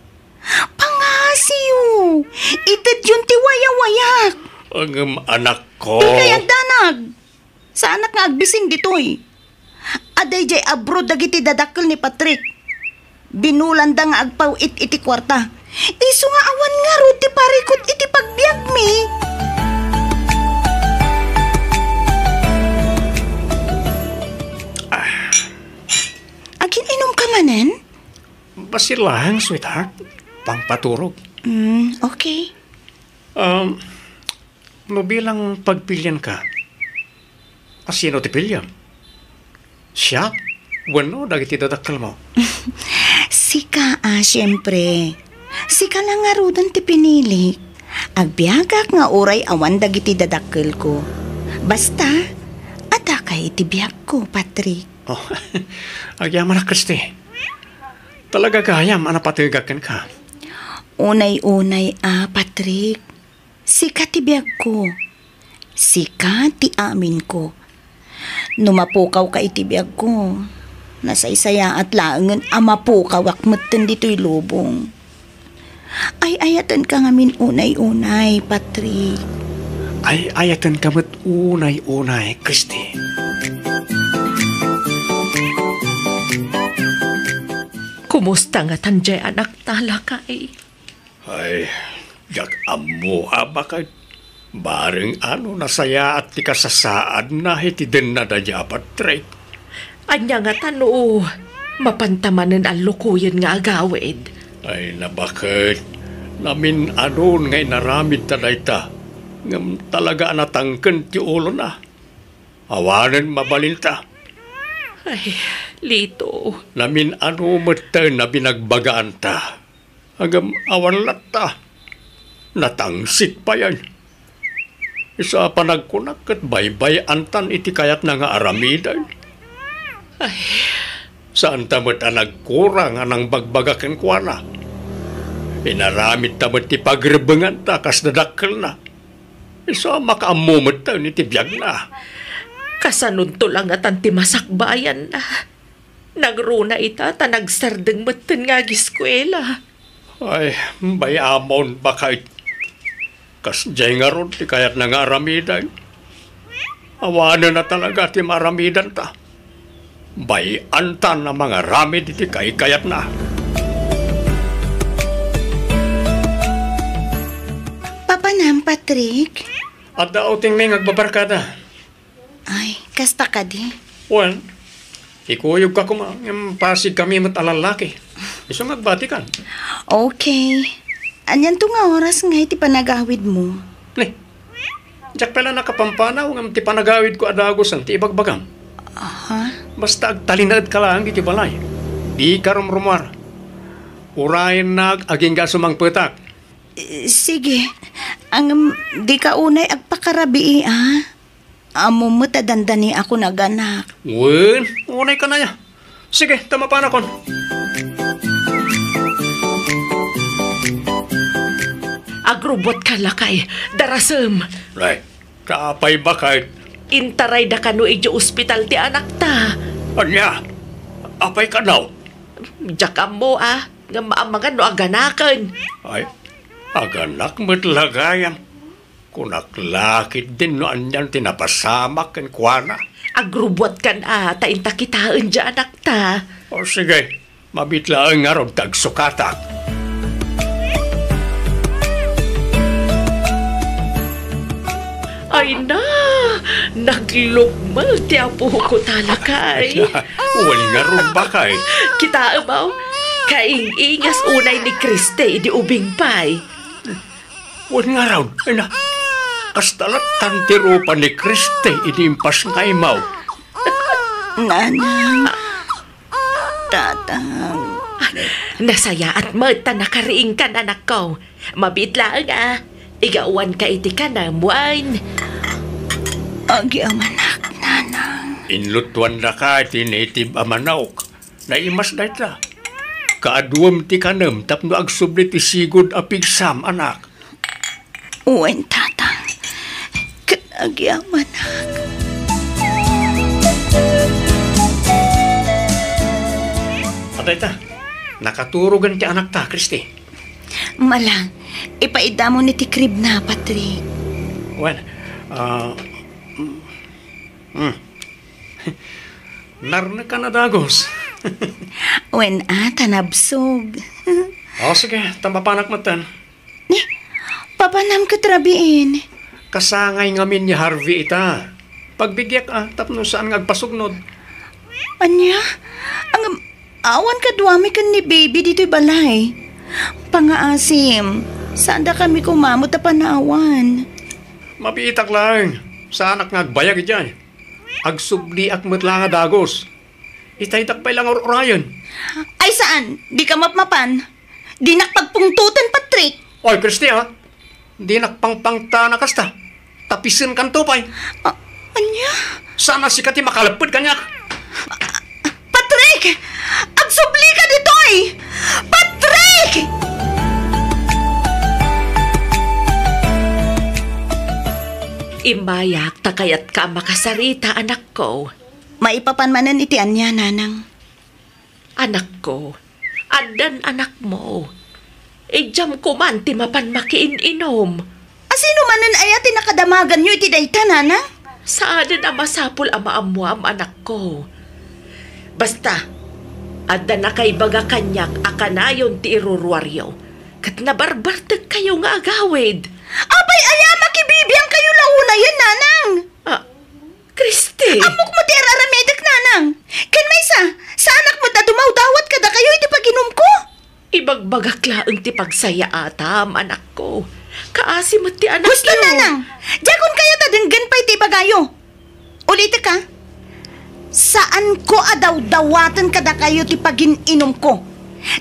Speaker 5: Pangasiyo. Itit yun ti wayawayak.
Speaker 9: Ang anak ko.
Speaker 5: Di kayag danag. Sa anak nga agbising ditoy. Aday jay abroad dagiti dadakkel ni Patrick. Binulanda nga agpaw iti kwarta. Iso nga awan nga ro ti parikot iti pagbiag mi. Agin inom ka manen?
Speaker 9: Basilang, sweetheart. Pangpaturog.
Speaker 5: Okay.
Speaker 9: Bilang pagpilyan ka, sino ti pilyan? Siya? Bueno, dagiti dadakkel mo.
Speaker 5: Sika siyempre. Sika lang nga rudan ti pinili. Agbiagak nga oray awan dagiti dadakkel ko. Basta, adakay iti biag ko, Patrick.
Speaker 9: Oh, agyaman na, Kristi. Talaga kayam, anapatigakan ka.
Speaker 5: Unay-unay, Patrick. Sika ti biag ko. Sika ti amin ko. Numapukaw ka iti biag ko. Nasaysaya at laangan amapukaw akmatan dito'y lubong. Ay ayatan ka ngamin unay-unay, Patrick.
Speaker 9: Ay ayatan ka mat unay-unay, Kristi.
Speaker 6: Kumusta nga tanjay anak talakay?
Speaker 9: Ay, yak amo bakit? Baring nasaya at ti kasasaad na hitiden na dadya Patrick.
Speaker 6: Anya nga tano, mapantamanan ang lukuyan nga agawid.
Speaker 9: Ay nabakit, namin ngay naramid talayta. Ngam talaga natangken ti ulo na. Awanan mabalinta.
Speaker 6: Ay, lito.
Speaker 9: Namin matan na binagbagaan ta. Agam awan latta. Natangsik pa yan. Isa panagkunak at baybay antan iti kayat na nga aramidan.
Speaker 6: Ay.
Speaker 9: Saan tamat nagkurang anang bagbagakan kwa na. Inaramid tamat ti pagrebengan ta kas dadakkel na. Isa makaamumot ta iti biyag na.
Speaker 6: Kasanunto lang at ang timasakbayan na. Nagruna ita ta nagsardeng matan nga giskwela.
Speaker 9: Ay, bayamon bakit. Kas jay nga ron ti kayat na nga aramidan. Awanan na talaga ti maramidan ta. Bayantan na mga ramid iti kayat na.
Speaker 5: Papa nam, Patrick.
Speaker 9: At daw ting may ngagbabarkada.
Speaker 5: Ay, Kasta ka di?
Speaker 9: Well, ikuyog ka kuma. Yung pasig kami mat alalaki. Iso magbatikan.
Speaker 5: Okay. Anyan to nga oras nga iti panagawid mo.
Speaker 9: Diyak pala nakapampanaw ng ti panagawid ko adagos ang ti ibagbagam. Basta agtalinad ka lang iti balay. Di ka rumrumar. Urayan nag aging ka sumang petak.
Speaker 5: Sige. Ang di ka unay agpakarabi Amo mo tadandani ako naganak.
Speaker 9: Wen, unay ka na niya. Sige, tama pa na kon.
Speaker 6: Agrobot ka lakay, darasem.
Speaker 9: Right. Kaapay ba kahit?
Speaker 6: Intaray da kano iti ospital ti anak ta.
Speaker 9: Anya? Apay ka daw?
Speaker 6: Jakam mo nga maamangan no aganakan.
Speaker 9: Ay, aganak mo't lagayan. Kunaklakit din no anyan tinapasamak kan kuwana.
Speaker 6: Agrobot kan ta inta kitaan di anak ta.
Speaker 9: O sige, mabitlaan nga ron tagsukatak.
Speaker 6: Ay na, naglukmal ti apo ko talakay.
Speaker 9: Wali nga ron ba kay?
Speaker 6: Kita abaw, kaing-ingas unay ni Kriste di ubing pay.
Speaker 9: Wali nga ron, ay na. Kastalat tantiro pa ni Kriste inimpas nga imaw.
Speaker 5: Nanang, tatang.
Speaker 6: Nasaya at mata nakariing ka anak ko. Mabitlaan Igawan ka iti ka na muan.
Speaker 5: Agi amanak, nanang.
Speaker 9: Inlutuan na ka iti native amanawk. Naimas na ita. Kaaduam ti kanam tapno agsubli ti sigod apigsam anak.
Speaker 5: Uwen, tatang. Agi amanak.
Speaker 9: Atay ta, nakaturugan ti anak ta, Kristi.
Speaker 5: Malang, ipaida mo ni ti krib na, Patrick.
Speaker 9: Well, narna ka na dagos.
Speaker 5: Wen tanabsog.
Speaker 9: O sige, tampapanak matan.
Speaker 5: Papanam ka trabiin.
Speaker 9: Kasangay ngamin ni Harvey ita. Pagbigyak tapno saan ngagpasugnod.
Speaker 5: Anya, ang awan ka duwami kan ni baby dito'y balay. Pangaasim, saan da kami kumamot na panawan?
Speaker 9: Mapiitak lang. Sa anak ngagbayag dyan. Agsubli ak matla nga dagos. Itaytak pa lang orayan.
Speaker 5: Ay saan? Di ka mapmapan? Di nakpagpungtutan, Patrick.
Speaker 9: Oy, Kristi di nakpangpangta na kasta. Tapisin kan tupay.
Speaker 5: Anya?
Speaker 9: Sana sikati makalapod kanyak.
Speaker 5: Patrick! Agsubli ka dito'y! Patrick!
Speaker 6: Imbayak, takayat ka makasarita, anak ko.
Speaker 5: Maipapanmanan iti anya, nanang.
Speaker 6: Anak ko, adan anak mo. Ijam ko man ti mapan makiin-inom.
Speaker 5: Asino manan ayati nakadamagan nyo iti dayta, nanang?
Speaker 6: Saan ang masapul ang maamuam, anak ko? Basta, adda na kay baga kanyak akanayon ti irurwaryo. Kat nabarbartag kayo nga agawid.
Speaker 5: Abay, makibibiyang kayo launa yan, nanang.
Speaker 6: Kristi.
Speaker 5: Amok mo ti araramedek, nanang. Ken maysa, sa anak mo da dumawdawat kada kayo iti pag-inom ko.
Speaker 6: Ibagbagak laang ti pagsaya atam, anak ko. Kaasi mo ti anak
Speaker 5: Gusto, nanang. Diyagon kayo tadenggan pa iti bagayo. Ulit ka. Saan ko adaw-dawatan kada kayo ti pag-inom ko?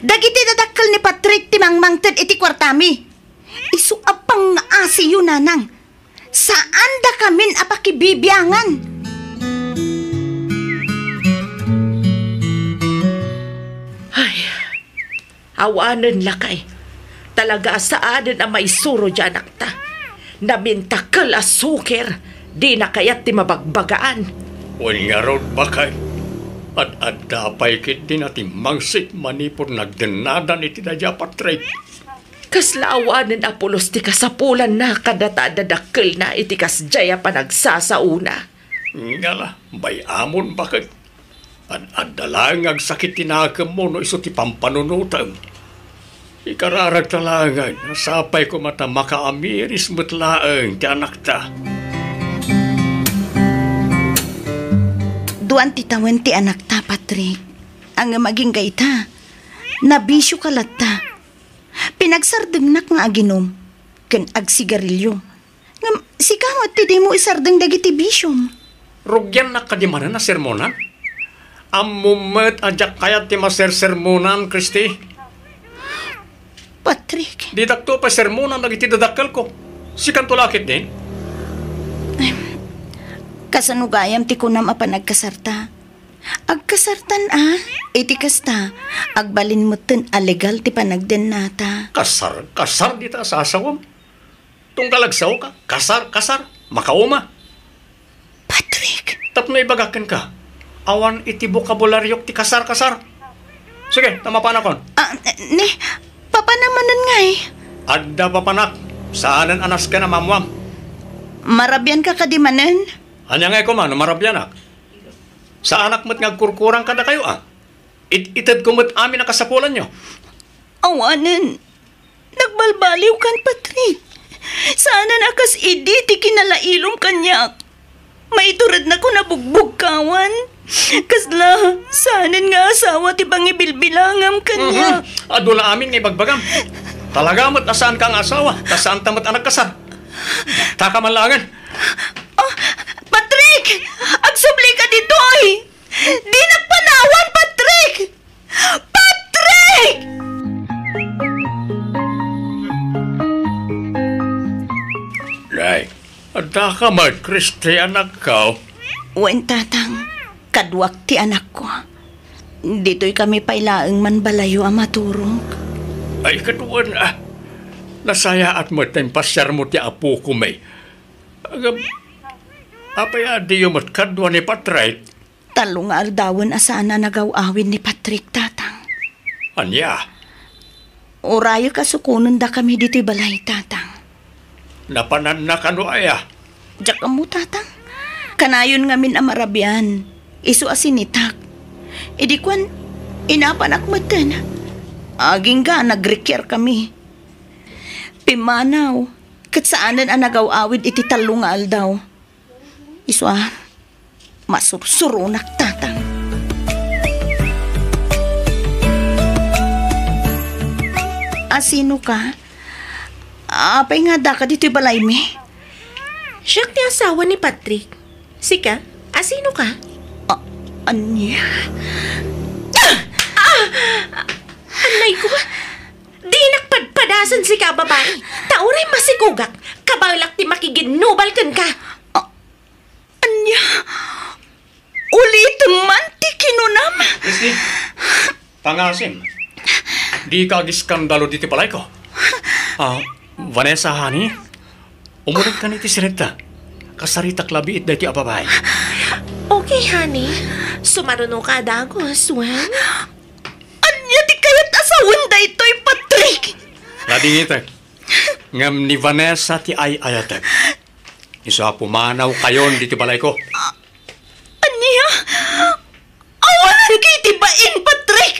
Speaker 5: Dagiti dadakkel ni Patrick ti mangmangted iti kwartami. Isu apang naasi yun, nanang. Saan da kamin apakibibiyangan?
Speaker 6: Ay, awanan lakay. Talaga saanan ang may suro dyan, akta. Namintakal as suker. Di na kaya't ti mabagbagaan.
Speaker 9: Wala nga road bakay. At dapay kit din ati mangsit manipur nagdenadan iti dadya Patrick.
Speaker 6: Kaslaawanan apulos ti kasapulan na kadata-dadakkel na iti kasjaya pa nagsasauna.
Speaker 9: Ngala, bayamon bakit? At dalang agsakit tinakam mo no iso ti pampanunutan. Ikararag talangan, nasapay ko mata makaamiris mutlaang ti anak ta.
Speaker 5: Duan ti tawan ti anak ta, Patrick. Ang maging gaita, nabisyo kalat ta. Pinagsardengnak nga aginom, ken agsigarilyo. Ngam, sikamot ti di mo isardeng dagiti bisyom.
Speaker 9: Rugyan na kadimanan na sermonan? Amumet ajak kayat ti maser-sermonan, Kristi.
Speaker 5: Patrick.
Speaker 9: Di takto pa sermonan dagiti dadakkel ko. Sikan tulakit din.
Speaker 5: Kasanugayam ti kunam apa nagkasarta. Agkasartan iti kasta, agbalin mo ten alegal ti panagden nata.
Speaker 9: Kasar dita sa asawam. Tunggalagsaw ka, kasar, makauma.
Speaker 5: Patrick.
Speaker 9: Tapno ibagakan ka. Awan iti bokabularyok ti kasar. Sige, tamapanakon.
Speaker 5: Ni, papanamanan nga
Speaker 9: Adda papanak, saanan anas ka na mamwam.
Speaker 5: Marabyan ka kadimanan?
Speaker 9: Anya nga ko man, marabyanak. Sa anak mo't ngagkurkurang kada kayo Itad ko mo't amin nakasapulan nyo.
Speaker 5: Awanan, nagbalbaliw kan, Patrick. Sana nakas idi ti kinalailom kanyak. Maiturad na ko nabugbog kawan. Kasla, sanan nga asawa ti pangibilbilangam kanya.
Speaker 9: Adula amin nga ibagbagam. Talaga mo't asaan kang asawa, kasaan tamat anak kasar. Takamanlangan.
Speaker 5: Patrick! Agsubli ka ditoy! Di nagpanawan, Patrick! Patrick!
Speaker 9: Nay, adda ka mag Kristi anak ka.
Speaker 5: Wen tatang, kadwak ti anak ko. Dito'y kami pailaeng man balayo ang maturong.
Speaker 9: Ay, katuan nasaya at mo tayong pasyar mo ti apo ko may. Apay adi yung matkadwa ni Patrick.
Speaker 5: Talong nga aldawan asana nagawawin ni Patrick, tatang.
Speaker 9: Anya?
Speaker 5: Orayo kasukunan da kami dito'y balay, tatang.
Speaker 9: Napanan na kano aya?
Speaker 5: Diyak mo, tatang. Kanayon ngamin amarabyan. Isu asinitak. Idikwan, inapanak mo ten. Aging ga, nagrekyar kami. Pimanaw, katsaanan ang nagawawid iti talong nga aldaw. Isu masursurunak, tatang. Sino ka? Apay nga da ka dito'y balay mi.
Speaker 6: Siya ti asawa ni Patrick. Sika, sino ka?
Speaker 5: Anya?
Speaker 6: Anay ko, di nakpadpadasan si ka babae. Tauray masigugak, kabalak ti makiginubal kan ka.
Speaker 5: Anya? Ulit man ti kinunam?
Speaker 9: Kristi, tangasim. Di ka giskandalo diti palay ko. Vanessa, honey, umunod ka niti sireta. Kasarita klabi it dati ababay.
Speaker 6: Okay, honey. Sumaruno ka dagos, wen?
Speaker 5: Anya ti kayat asawan da ito'y Patrick?
Speaker 9: Ladingitek. Ngam ni Vanessa ti ayatek. Isa pumanaw kayon diti balay ko.
Speaker 5: Anya? Awanan kay tibain, Patrick!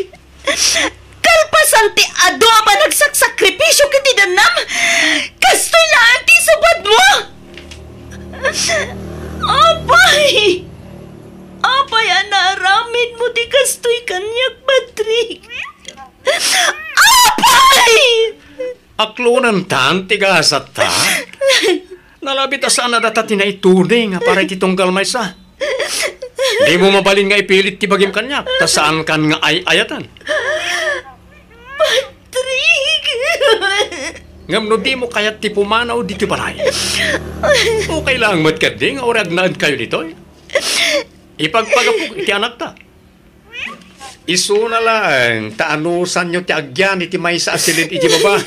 Speaker 5: Kalpasan ti ado pa nagsakripisyo kiti danam! Kastoy lang ti subad mo! Apay! Apay, anaramid mo ti kastoy kanyak, Patrick! Apay!
Speaker 9: Aklunan tan, tigasat ta. Nalabit asaan na data tinaitunay nga para kitunggal may sa. Di mo mabalin nga ipilit ti bagim kanyak, ta saan kan nga ayatan.
Speaker 5: Patrick!
Speaker 9: Ngam no di mo kayat ti pumanaw dito balay. Okay lang matkading, orag naad kayo dito. Ipagpagapok iti anak ta. Isu na lang, taanusan nyo ti agyan iti may sa asilid iti baba.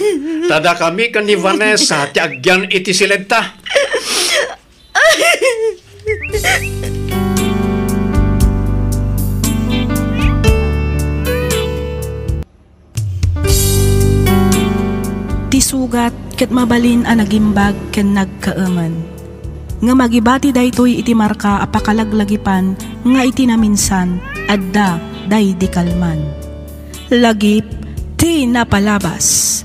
Speaker 9: Tada kami kan ni Vanessa ti agyan iti silid ta.
Speaker 2: Ti sugat ket mabalin a nagimbag ken nagkaeman. Nga magibati daytoy iti marka a pakalaglagipan nga iti naminsan adda day di kalman. Lagip ti napalabas.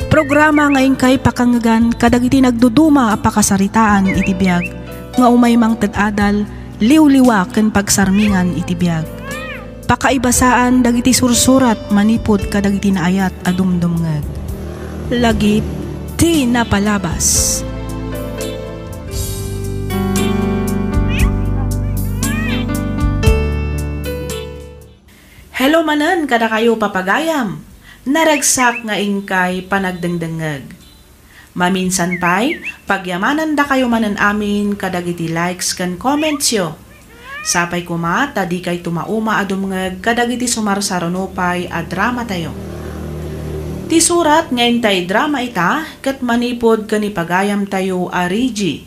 Speaker 2: Programa ngayon kay pakangagan kadag iti nagduduma a pakasaritaan iti biag nga umay mang tad-adal liwliwa ken pagsarmingan iti biag. Pakaibasaan dagiti sursurat manipod kadagiti naayat a dumdumngeg. Lagip ti napalabas. Hello manen kada kayo papagayam. Naragsak nga ingkay panagdengdengeg. Maminsan pa'y pagyamanan da kayo manen amin kadagiti likes kan comments yo. Sapay kuma tadi kay tumauma adumngeg kadagiti sumarsaronopay a drama tayo. Ti surat ngayon tay drama ita kat manipod kanipagayam tayo a Rigi.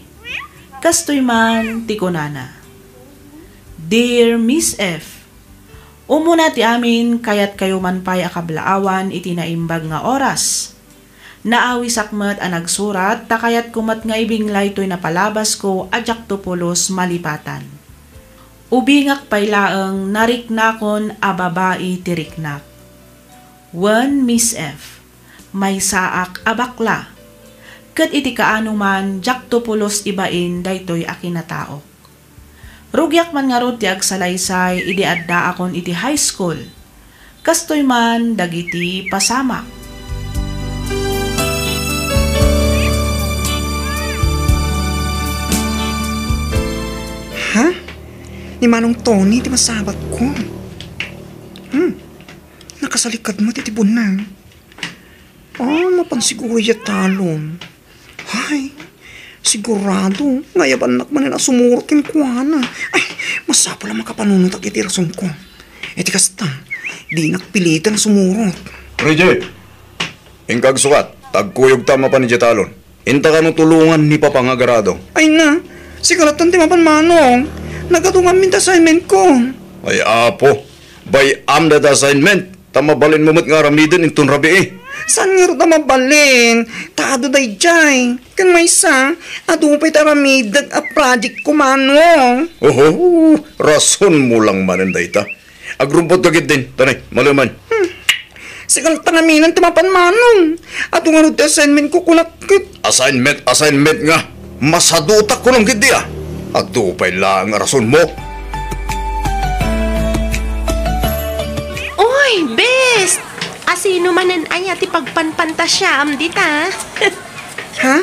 Speaker 2: Kastoy man ti kunana. Dear Miss F, umuna ti amin kayat kayo man pa'y akablaawan iti naimbag nga oras. Naawi sakmet a nagsurat takayat kumat nga ibinglay to'y napalabas ko ajak to pulos malipatan. Ubingak paylaeng nariknakon a babae tiriknak. 1 Miss F, may saak a bakla. Ket iti kaano man jak to pulos ibain daytoy a kinataok. Rugyak man nga rod ti agsalaysay idi adda akon iti high school. Kastoy man dagiti pasamak.
Speaker 10: Ha? Ni Manong Tony ti masabat ko. Nakasalikad mo ti tibunan. Mapansiguro iya talon. Hay, sigurado, ngayaban nak man na sumurot kin kuana. Ay, masapa lang makapanunot ak iti rason ko. Iti kasta, di nakpilitan sumurot.
Speaker 4: Rije, ingkag sukat, tagkuyog tama pa ni Jetalon. Inta ka nung tulungan ni Papangagarado.
Speaker 10: Ay na, sigaratan ti mapan Manong. Nagatungan min assignment ko.
Speaker 4: Ay apo, by am that assignment, tamabalin mo nga ramidin intun rabi eh.
Speaker 10: Saan nga rin mabalin? Tado day jay. Kan may isa, adupay taramidag a project ko Manong.
Speaker 4: Oho, rason mo lang manan dayta. Agrumpot kagit din, tanay, malaman.
Speaker 10: Sigal tanaminan timapan Manong. Ato nga rin assignment ko kulakit.
Speaker 4: Assignment nga. Masadutak ko lang gid diya. Adupay lang ang rason mo.
Speaker 6: Oy, best! Asino manan ay ati pagpanpantasyam dita.
Speaker 10: Ha?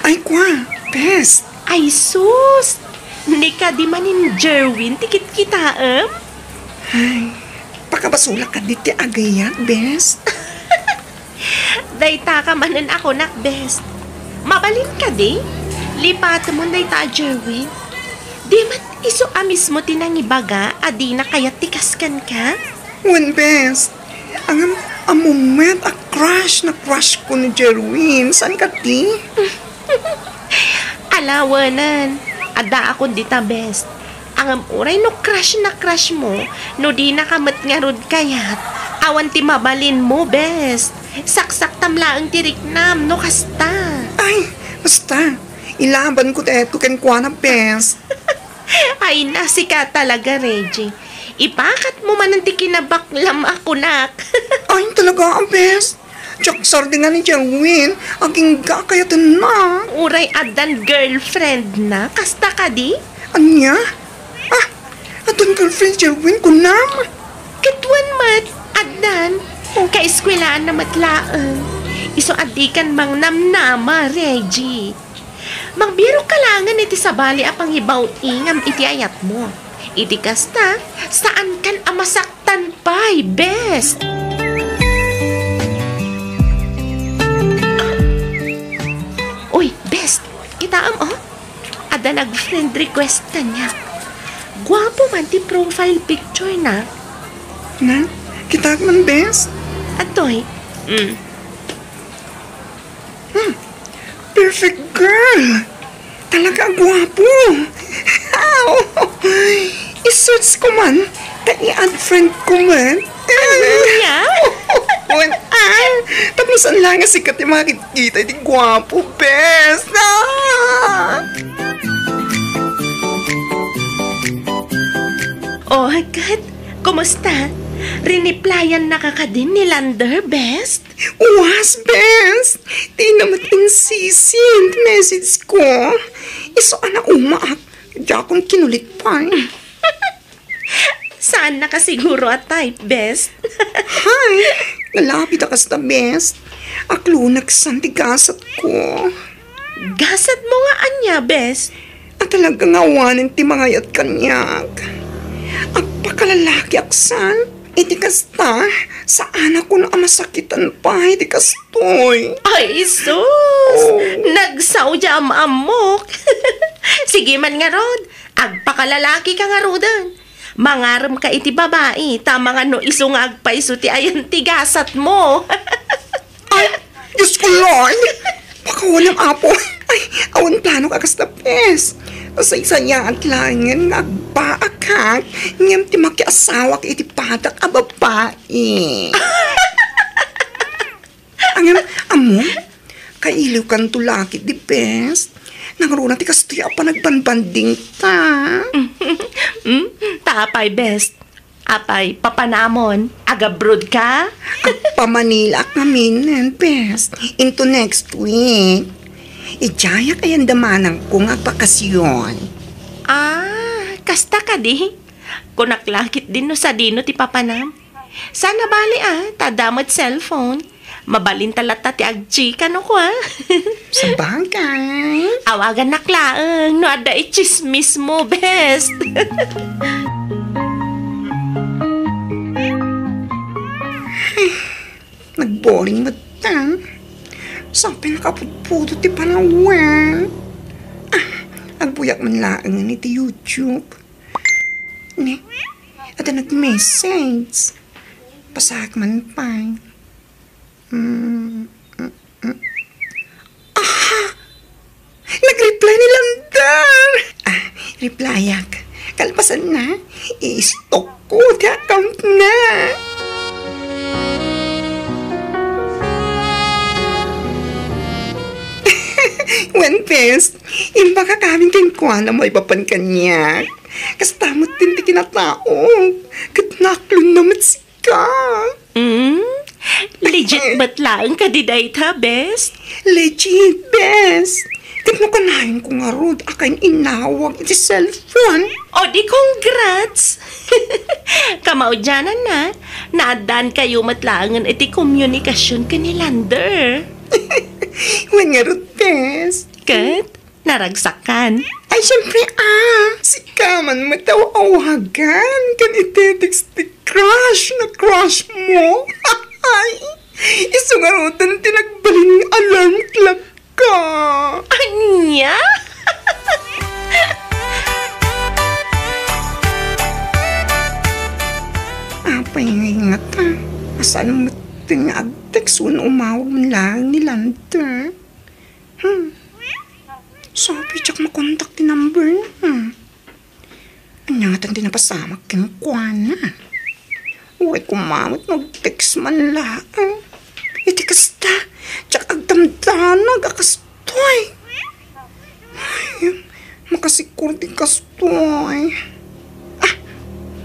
Speaker 10: Ay kwa, best.
Speaker 6: Ay sus! Hindi ka di manin Jerwin tikit kita
Speaker 10: Ay, pakabasula ka diti agayat, best.
Speaker 6: Dayta ka manan ako nak best. Mabalin ka di? Lipat mo dayta Jerwin. Di man iso amis mo tinangibaga adi na kaya tikaskan ka?
Speaker 10: When best, ang moment a crush ko ni Jerwin. Saan ka ti?
Speaker 6: Alawanan. Ada ako dita best. Ang uray no crush mo, no di nakamat nga rod kayat. Awan ti mabalin mo best. Saksak tamlaang tiriknam no kasta.
Speaker 10: Ay, basta. Ilaban ko teto ken kuana best.
Speaker 6: Ay nasi ka talaga Reggie. Ipakat mo man ang tikinabaklam ako nak.
Speaker 10: Ay talaga ang best. Jaksar din nga ni Jerwin. Aging kakayatan na.
Speaker 6: Uray adan girlfriend na. Kasta ka di?
Speaker 10: Anya? Adan girlfriend Jerwin ko na.
Speaker 6: Kitwan mat, adan. Kaeskwelaan na matlaan. Iso adikan mang namnama, Reggie. Mangbiro kalangan iti sabali apang hibaw ingam iti ayat mo. Iti kasta, saan kan amasaktan pa'y best? Uy, best, itaam Ada nag-friend request ka niya. Gwapo man ti profile picture na.
Speaker 10: Na, kita man best.
Speaker 6: Atoy,
Speaker 10: Perfect girl. Talaga gwapo. I-search ko man. I-add friend ko man.
Speaker 6: niya?
Speaker 10: Tapos ang lang nga sikat yung makikita. Di gwapo, best.
Speaker 6: Oh, God. Kumusta? Riniplyan na ka din ni Lander, best?
Speaker 10: Was, best. Di naman insisin message ko. Iso anak umaak. akong kinulit pa
Speaker 6: Saan nakasiguro at type, best?
Speaker 10: Hay, nalapit akas na best. Aklo nagsantigasat ko.
Speaker 6: Gasat mo nga anya, best.
Speaker 10: At talagang awanin ti mga yat kanyak. Agpakalalaki aksan. Iti kasta, sa anak ko na masakitan pa, iti kastoy.
Speaker 6: Ay, sus! Nagsaw dya amok. Sige man nga, Rod. Agpakalalaki ka nga, Rodan. Mangaram ka iti babae, tama nga no iso nga agpaiso ti ayan tigasat mo.
Speaker 10: Ay, Diyos ko, Lord! Baka walang apo. Ay, awan plano ka kasta pes. Say-saya at langin nga agbaakak. Ngam ti makiasawa ka iti patak a babae. Angam, amo, kailiw kan tulakit di pes. Nangaruna ti kastoy pa nagbanbanding ta.
Speaker 6: Tapay, best. Apay, papanamon. Agabrod ka?
Speaker 10: Pamanila ka minen, best. Into next week. Ijaya kayan damanang ko nga bakasyon.
Speaker 6: Kasta ka di. Kunaklakit din no sa dino ti papanam. Sana bali tadamot cellphone. Mabalin talata ti agchika no ko
Speaker 10: Sa bagay.
Speaker 6: Awagan naklaang no ada ichismis mo, best.
Speaker 10: Nagboring mo ta. Sabi nakapudpudo ti panawan. Agbuyak man laang iti YouTube. Ne, at nag-message. Pasak man pa. Nag-reply ni Lander. Replyak. Kalpasan na. I-stalk ko ti account na. When best, imba ka kaming kinkwa na mo ipapan kanyak. Kastamot din ti kinataong. Katnaklon naman sika.
Speaker 6: Legit ba't lang ka di dayta, best?
Speaker 10: Legit, best. Tigno ka nahin ko nga, Rod. Akain inawag iti cellphone.
Speaker 6: O di congrats. Kamaudyanan na. Naadan kayo matlangan iti komunikasyon ka ni Lander.
Speaker 10: When nga, Rod, best.
Speaker 6: Kat, naragsakan.
Speaker 10: Ay, syempre, si Kaman matawawagan. Kan itetext ti crush na crush mo. Ay, isungarutan tinagbaling alarm clock ka.
Speaker 6: Anya?
Speaker 10: Apay nga ta. Asan mo tinag-text umawag man lang ni Lander? Sabi tsak makontak ti number na. Anyatan din napasamak kinukuha na. Uway kumamot mag-text man lang. Iti kasta, tsak agdamdanag akastoy. Ay, makasikur di kastoy.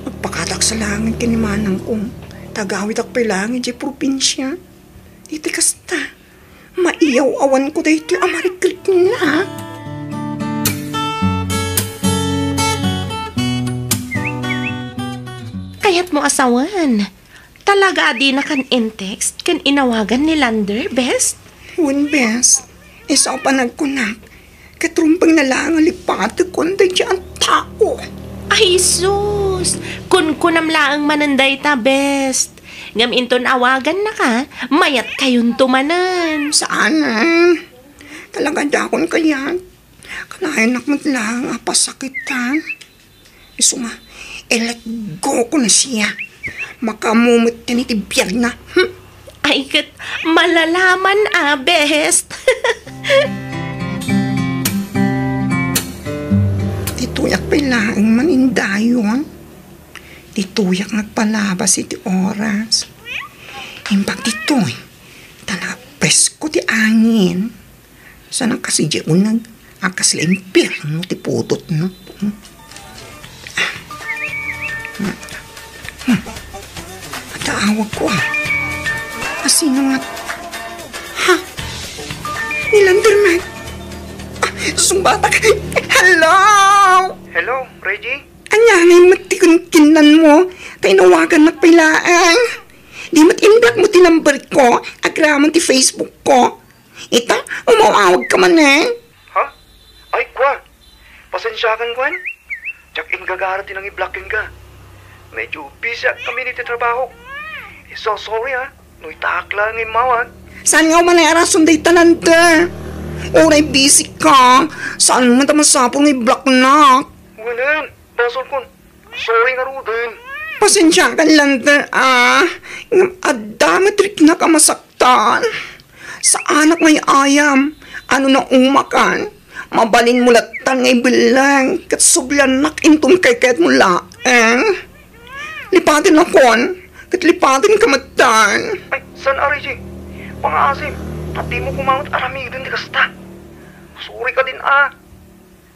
Speaker 10: Magpakatak sa langit kinimanang kong tagawit ak pilangin di probinsya. Iti kasta, maiyaw-awan ko dahito amariklik na.
Speaker 6: Kaya't mo asawan. Talaga di na kan in-text, kan inawagan ni Lander, best?
Speaker 10: When best, isa pa nagkunak. Katrumpang na lang alipati kundi dyan tao.
Speaker 6: Ay, sus! Kun-kunam laang mananday ta, best. Ngam inton awagan na ka, mayat kayon tumanan.
Speaker 10: Saan? Talaga dakon kayan. Kanahin nakmat lang apasakitan. Iso nga, let go ko na siya. Makamumot na nitibiyag na.
Speaker 6: Ay, kat malalaman best.
Speaker 10: Tituyak pailaang manindayon. Tituyak nagpalabas iti oras. Imbag titoy, talaga presko ti angin. Sana kasi di unag, akas limpir no ti putot no. Matawag ko Sino nga? Ha? Ni Landerman? Sumbata ka? Hello? Hello, Reggie? Anya, ngay matikon kinan mo. Tainawagan na pilaan. Di mat imbak mo tinambar ko. Agraman ti Facebook ko. Ita, umawawag ka man eh.
Speaker 11: Ha? Ay, kwa. Pasensyakan, kwan. Tsak ingagaratin ang i-blocking ka. Medyo busy kami nito trabaho. So sorry ha. No itakla ng imawan.
Speaker 10: Saan nga man ay arason day tananda? Oray busy ka. Saan mo man masapong i-block na?
Speaker 11: Wanan. Basol kun. Sorry nga rudin.
Speaker 10: Pasensyakan lang adami trik na kamasaktan. Sa anak may ayam. Ano na umakan? Mabalin mo latan ngay bilang. Kat sublan nak intum kay kahit mo laeng. Lipatin akon. Kat lipatin kamatan.
Speaker 11: Ay, san Ariji? Pangasim. At di mo kumangot aramidin di kasta. Sorry ka din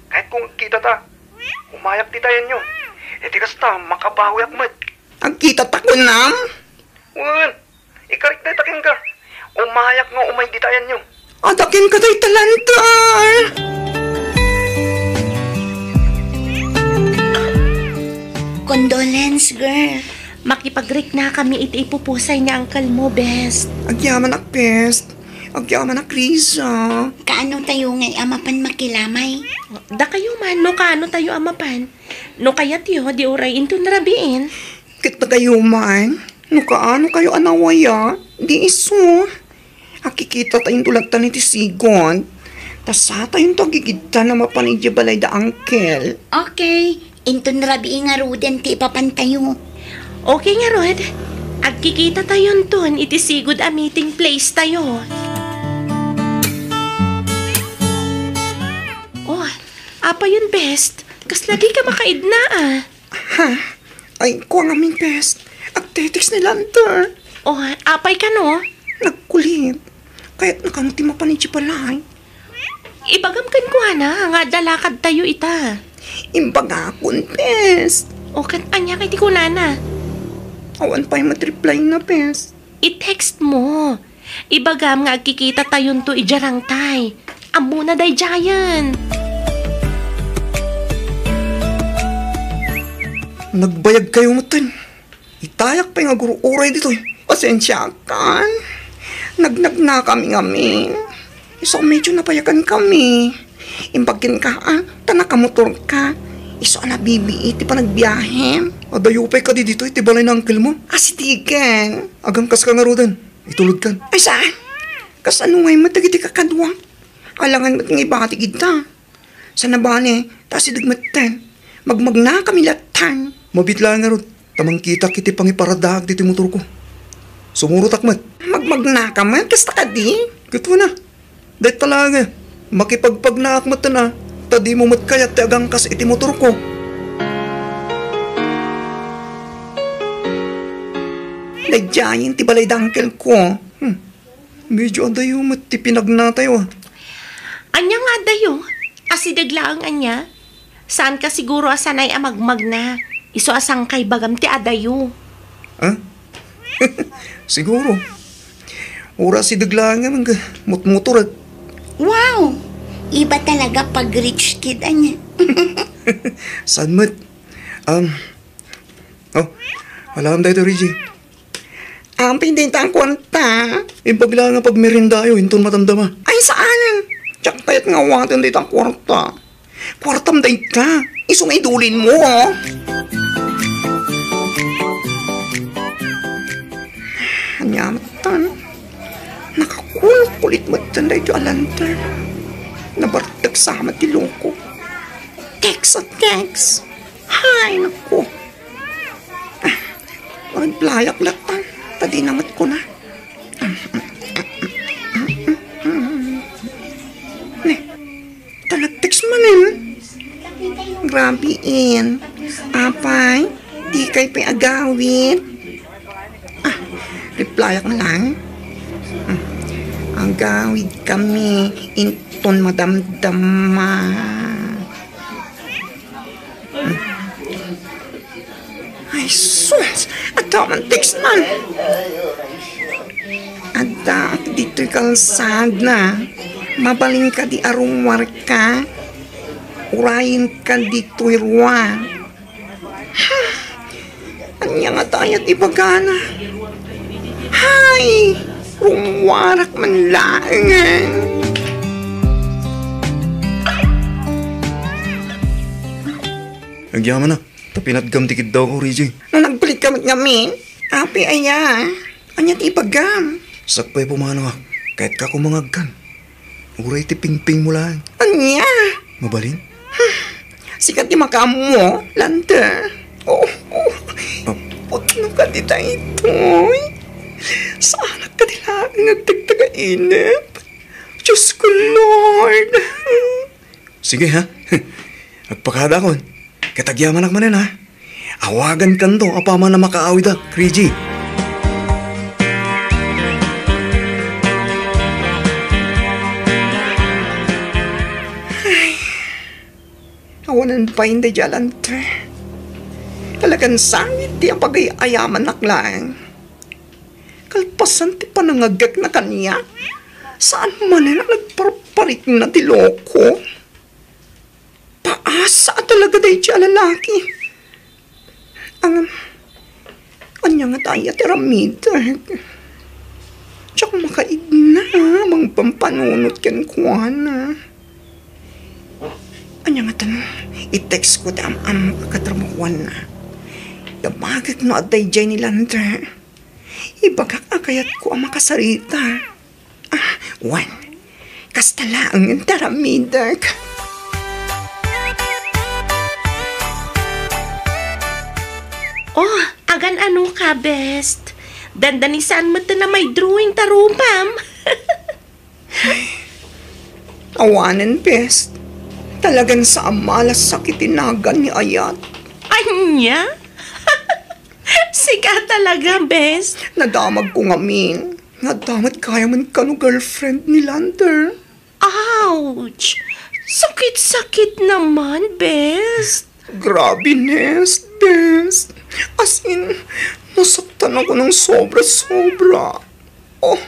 Speaker 11: Kahit kung kita ta. Umayak di tayo nyo. E di kasta makabawi akmat.
Speaker 10: Ang kita ta ko nam?
Speaker 11: Wan. Ikarik na takin ka. Umayak nga umay di tayo nyo.
Speaker 10: Adakin ka tayo talantar.
Speaker 5: Condolence, girl.
Speaker 6: Makipag-break na kami iti ipupusay ni uncle mo, best.
Speaker 10: Agyaman ak best. Agyaman ak Risa.
Speaker 5: Kaano tayo ngay amapan makilamay?
Speaker 6: Da kayo man, no kaano tayo amapan. No kayat yo, di uray into narabiin.
Speaker 10: Kita kayo man. No kaano kayo anawaya. Di iso. Akikita tayong tulagtan ni Tisigon. Tasa tayong tagigita na mapanidya balay da uncle.
Speaker 5: Okay. Into narabiin nga ruden ti ipapantayo.
Speaker 6: Okay nga, Rod. Agkikita tayo ton, iti sigod a meeting place tayo. Oh, apa yun, best? Kas lagi ka makaidna
Speaker 10: Ha? Ay, ko ang aming best. Agtetics ni Lanter.
Speaker 6: Oh, apay ka no?
Speaker 10: Nagkulit. Kaya't nakamuti mapanidya balay.
Speaker 6: Ibagam kan ko na, nga dalakad tayo ita.
Speaker 10: Imbaga akong best.
Speaker 6: O kan anya kay ti kunana.
Speaker 10: Awan pa'y matreply na best.
Speaker 6: I-text mo. Ibagam nga agkikita tayon to ijarang tay. Amo na day giant.
Speaker 10: Nagbayag kayo matan. Itayak pa yung aguro oray dito. Pasensya ka. Nagnag na kami. Iso medyo napayagan kami. Imbagin ka tanakamotor ka. Iso na bibi, iti pa nagbiyahe.
Speaker 11: Adayupay ka dito, iti balay na uncle mo.
Speaker 10: Asitigan.
Speaker 11: Agang kas ka nga rodan, itulod kan.
Speaker 10: Ay saan? Kas ano ngay matagiti ka kadwa? Alangan mat nga ibati kita. Sa nabane, tas idagmatan. Magmagna kami latan.
Speaker 11: Mabitla nga rod, tamang kita kiti pangiparadaag dito motor ko. Sumurot akmat.
Speaker 10: Magmagna ka man, kasta ka di?
Speaker 11: Gito na. Dahil talaga, makipagpag na akmatan na. Tadi mo mat kaya ti agang kas iti motor ko.
Speaker 10: Nadyayin ti balay dangkel ko.
Speaker 11: Medyo adayo mat ti pinagna tayo.
Speaker 6: Anya nga dayo? Asidaglaang anya? Saan ka siguro asanay amagmag na? Iso asang kay bagam ti adayo.
Speaker 11: Ha? Siguro. Ora si daglaang nga mutmotor.
Speaker 5: Wow! Iba talaga pag rich kid anya.
Speaker 11: Saan mat? Alam tayo Reggie.
Speaker 10: Pindin ta ang kwanta.
Speaker 11: Impagla nga pag merindayo, hinton matandama.
Speaker 10: Ay saan? Tsak tayat nga watin dito ang kwarta. Kwartam day ka. Iso nga idulin mo. Anyamatan. Nakakulit matan day jo alantar. Nabartag sa amat tiloko. Text. Hay, naku. Playak latan. Tadi namat ko na. Talag-text manin. Grabe-in. Apay, di kay piagawin. Replyak na lang. Ang gawid kami inton madamdama. Ay, sus! Ada man text man. Ada at dito'y kalsada. Mabaling ka di arong warka. urayin ka dito irwa. Anya nga tayat ibagana. Hay, rumwarak man laangan.
Speaker 4: Nagyaman na. Tapinatgam tikid daw ko, Reggie.
Speaker 10: Nung nagbalik kami ngamin, api aya. Anya ti ibagam.
Speaker 4: Sakpay pumano ka. Kahit ka kumangagkan. Uray ti pingping mo lang.
Speaker 10: Anya?
Speaker 4: Mabalin?
Speaker 10: Sikat di makam mo, lanta. Oh. Putno ka di tayo ito. Sana ka nila nagtagtaga-inip. Diyos ko, Lord.
Speaker 4: Sige ha. Agpakada ko. Katagyaman akmanin ha. Awagan kan to. Apa man na makaawid ha, Reggie.
Speaker 10: Awanan pa hindi jalan te. Talagang sangit di ang pag-ayaman naklaan. Kalpasan ti panangagak na kanya. Saan man na nagparparit na ti loko? Paasa talaga dahi siya lalaki. Anya nga tayo ti ramita. Tsaka makaid na, mang pampanunot kan kuwana. Anya nga tanong, i-text ko ta am katramukuan na. Damagak no at day ni Lander. Ibagak akayat ko ang makasarita. Wan, kasta lang ang taramidak.
Speaker 6: Oh, agan ano ka, best? Dandanisan mo na may drawing tarumam.
Speaker 10: Awanan, best. Talagang sa amalas sakit tinagan ni Ayat.
Speaker 6: Anya? Siga talaga, best.
Speaker 10: Nadamag ko ngamin. Nadamat kaya man ka no girlfriend ni Lander.
Speaker 6: Ouch! Sakit-sakit naman, best.
Speaker 10: Grabe, Nest, best. As in, nasaktan ako ng sobra-sobra. Oh,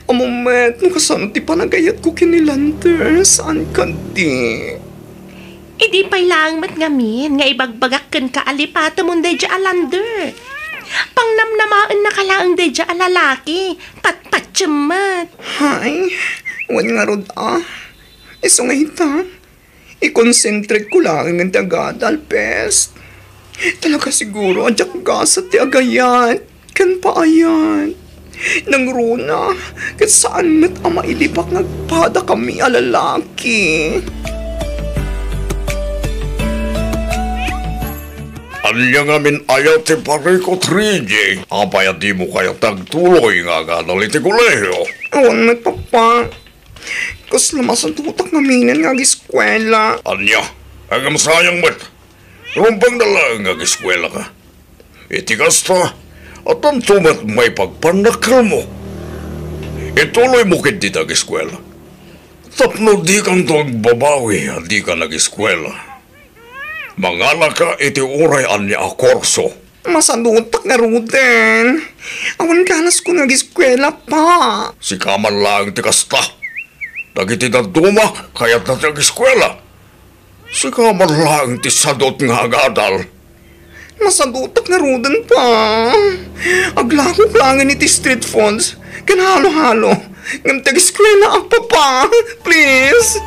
Speaker 10: a moment, nung kasano ti panagayat ko kinilander, saan ka di?
Speaker 6: Idi pa'y lang matngamin, nga ibagbagak kan ka alipata mong dedya alander. Pangnamnamaan na kalaang dedya alalaki, patpatsamat.
Speaker 10: Hay, wan nga rod Iso nga hita, i-concentrate ko lang ng tagadal, best. Talaga siguro, adyak gasat ti agayat, kan paayan. Nang runa, kat saan mat ama ilipak nagpada kami alalaki.
Speaker 7: Anya nga min ayaw ti parikot, Reggie. Apaya di mo kaya tagtuloy nga ganali ti kolehiyo.
Speaker 10: Awan mat papa. Kas lamasan tutak ngaminan nga giskwela.
Speaker 7: Anya, agam sayang mat. Rumpang dala nga giskwela ka. Itikas ta, at ang tumat may pagpanakal mo. Ituloy mo kit di tag-eskwela. Tapno di kang babawi at di ka nag-eskwela. Mangala ka iti uray anya a korso.
Speaker 10: Masadutak nga ruden. Awan kanas ko nag-eskwela pa.
Speaker 7: Si kaman lang ti kasta. Dagiti daduma kaya't na tag-eskwela. Si kaman lang ti sadot nga agadal.
Speaker 10: Masadutak nga ruden pa. Aglakok langin iti street phones. Kanhalo-halo. Ngam tag-eskwela ang papa. Please.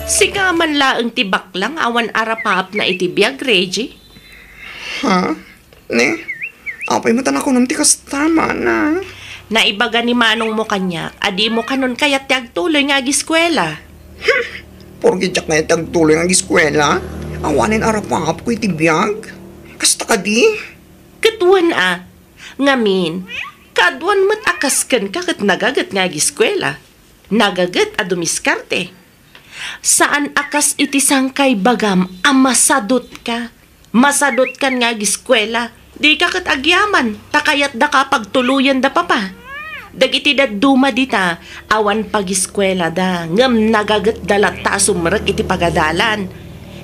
Speaker 6: Siga man laang tibak lang awan arapap na itibiyag, Reggie.
Speaker 10: Ha? Ne? Apay mo tanako ng tikas tama na.
Speaker 6: Naibaga ni manong mo kanya, adi mo kanon kaya tiagtuloy nga giskwela.
Speaker 10: Porgi jak na itagtuloy ang giskwela. Awanin arapap ko itibiyag. Kasta ka di?
Speaker 6: Katuan ngamin, kadwan mat akaskan ka kat nagagat nga giskwela. Nagagat a dumiskarte. Saan akas iti sangkay bagam masadot ka? Masadot kan nga giskwela. Di ka kat agyaman, takayat da ka pagtuluyan da papa. Dagiti da duma dita, awan pagiskwela da, ngam nagagat dalat ta sumrek iti pagadalan.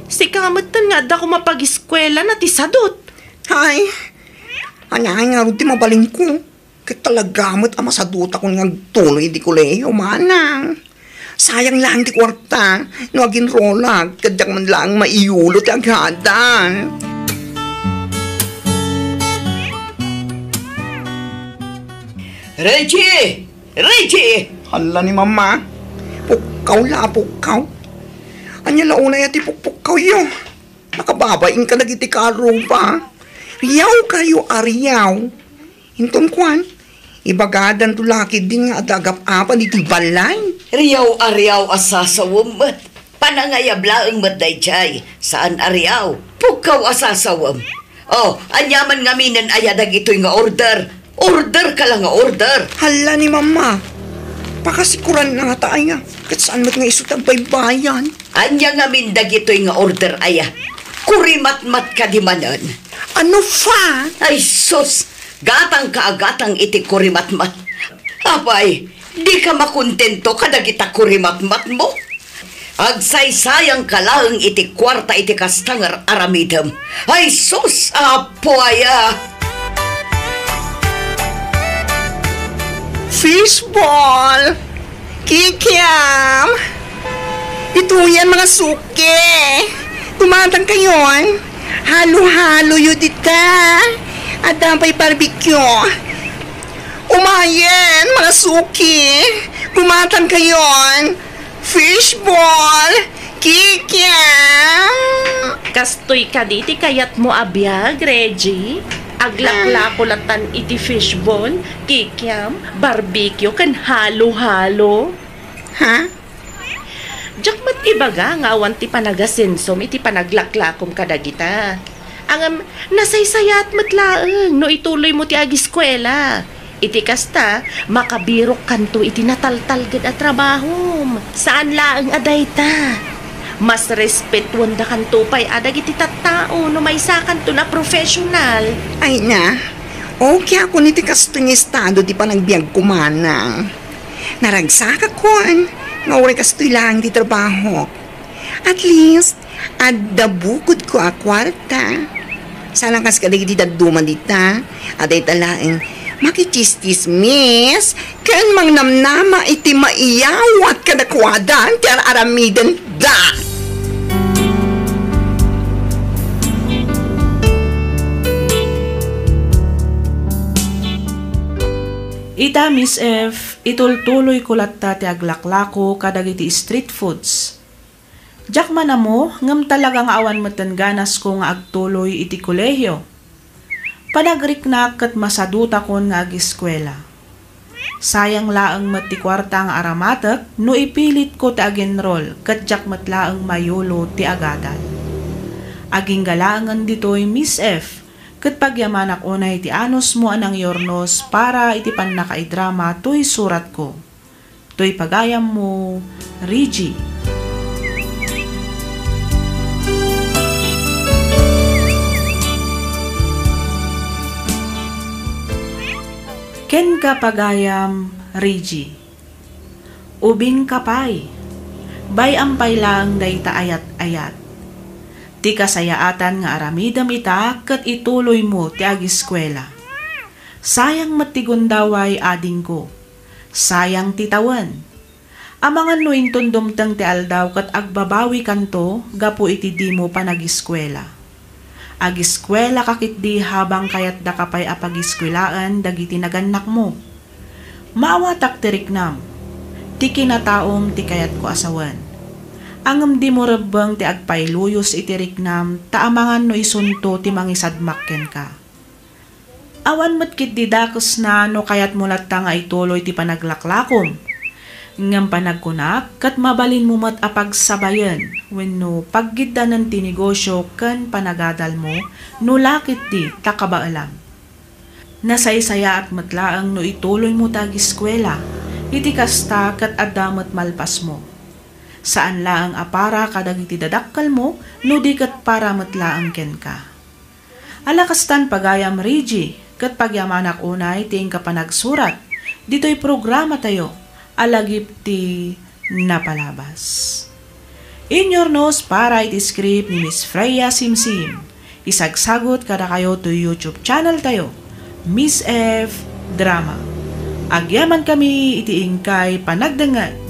Speaker 6: Si kamatan nga da kumapagiskwela na ti sadot.
Speaker 10: Hay, anyahay nga rin ti mabaling ko. Kaya talagamot ama sa duta ko nga tuloy di kolehiyo, manang. Sayang lang di kwarta, no agin rolag, kadyak man lang maiulo ti agadan.
Speaker 3: Reggie! Reggie!
Speaker 10: Hala ni mama, pukaw la pukaw. Anya launa ya ti pukpukaw yo. Nakababaing ka nagiti karo pa. Riyaw kayo ariyaw. Hinton kwan, ibagadan to laki din nga adagap-apan iti balay.
Speaker 3: Riyaw ariyaw asasawam mat. Panangayab laeng mat dayjay. Saan ariyaw? Pukaw asasawam. Oh, anyaman nga minan ayadag ito'y nga order. Order ka lang nga order.
Speaker 10: Hala ni mama, pakasikuran na nga tayo nga. Kat saan mat nga isutag baybayan?
Speaker 3: Anya nga mindag ito'y nga order aya. Kurimat-mat ka di manan.
Speaker 10: Ano fa?
Speaker 3: Ay sus, gatang ka agatang iti kurimat-mat. Abay, di ka makontento kadag ita kurimat-mat mo. Agsaysayang ka lang iti kwarta iti kastangar aramidam. Ay sus, apo aya.
Speaker 10: Fishball! Kikiam! Ito yan mga suke! Tumatang kayon! Halo-halo yun dita! At dampay barbecue! Umayan mga suke! Tumatang kayon! Fishball! Kikiam!
Speaker 6: Kastoy ka diti kayat mo abiyag, Reggie. Aglaklakulatan iti fishball, kikiam, barbecue, kan halo-halo.
Speaker 10: Ha?
Speaker 6: Jakmat ibaga nga awan ti panagasensom iti panaglaklakom kadagita. Ang nasaysayat matlaeng no ituloy mo ti agiskwela. Iti kasta, makabirok kanto iti nataltal gid at trabahom. Saan laeng adayta? Mas respetuan da kanto pay adag iti tattao no may sakan to na professional.
Speaker 10: Ay na, okay ako niti kasto ng estado di pa nagbiag kumanang. Naragsaka kon, nga uri kasto lang di trabaho. At least, adda bukod ko a kwarta. Sana kas kadag iti daduman dita, aday talaeng makichistis miss, kan mang namnama iti maiyawat kadakwadan ti aramidan da.
Speaker 2: Ita, Miss F, itultuloy ko latta ti aglaklako kadag iti street foods. Jak man mo, ngam talagang awan matan ganas ko nga agtuloy iti kolehyo. Panagriknak kat masaduta kon nga agiskwela. Sayang laang mati kwarta nga aramatek no ipilit ko ti agenrol kat jak matlaang mayulo ti agadan. Aging galangan ditoy Miss F, kat pagyamanak unay ti anos mo anang yornos para iti pan nakaidrama to'y surat ko. To'y pagayam mo, Reggie. Ken ka pagayam, Reggie. Ubing kapay. Bay ampay lang dayta ayat-ayat. Ti kasayaatan nga aramidam ita kat ituloy mo ti agiskwela. Sayang matigundaway ading ko. Sayang titawan. Amangan no intundumtang ti aldaw kat agbabawi kanto gapo iti di mo panagiskwela. Agiskwela kakit di habang kayat da kapay apagiskwelaan dagiti naganak mo. Maawatak tiriknam, ti kinataom ti kayat ko asawan. Angam di mo rebang ti agpailuyos iti riknam, taamangan no isunto ti mangisadmakken ka. Awan matkit di dakos na no kayat mulat ta nga ituloy ti panaglaklakom. Ngam panagkunak, kat mabalin mo mat apagsabayan, wenno paggida ng tinegosyo kan panagadal mo, no lakit di takabaalam. Nasaysaya at matlaang no ituloy mo tagiskwela, iti kasta kat adamat malpas mo. Saan laang apara kadag iti dadakkal mo, no di kat para matlaang ken ka. Alakastan pagayam Reggie, kat pagyamanak unay ting kapanagsurat, dito'y programa tayo, alagip ti napalabas. In your nose para iti script ni Miss Freya Simsim. Isagsagot kada kayo to YouTube channel tayo, Miss F drama. Agyaman kami iti ingkay panagdangat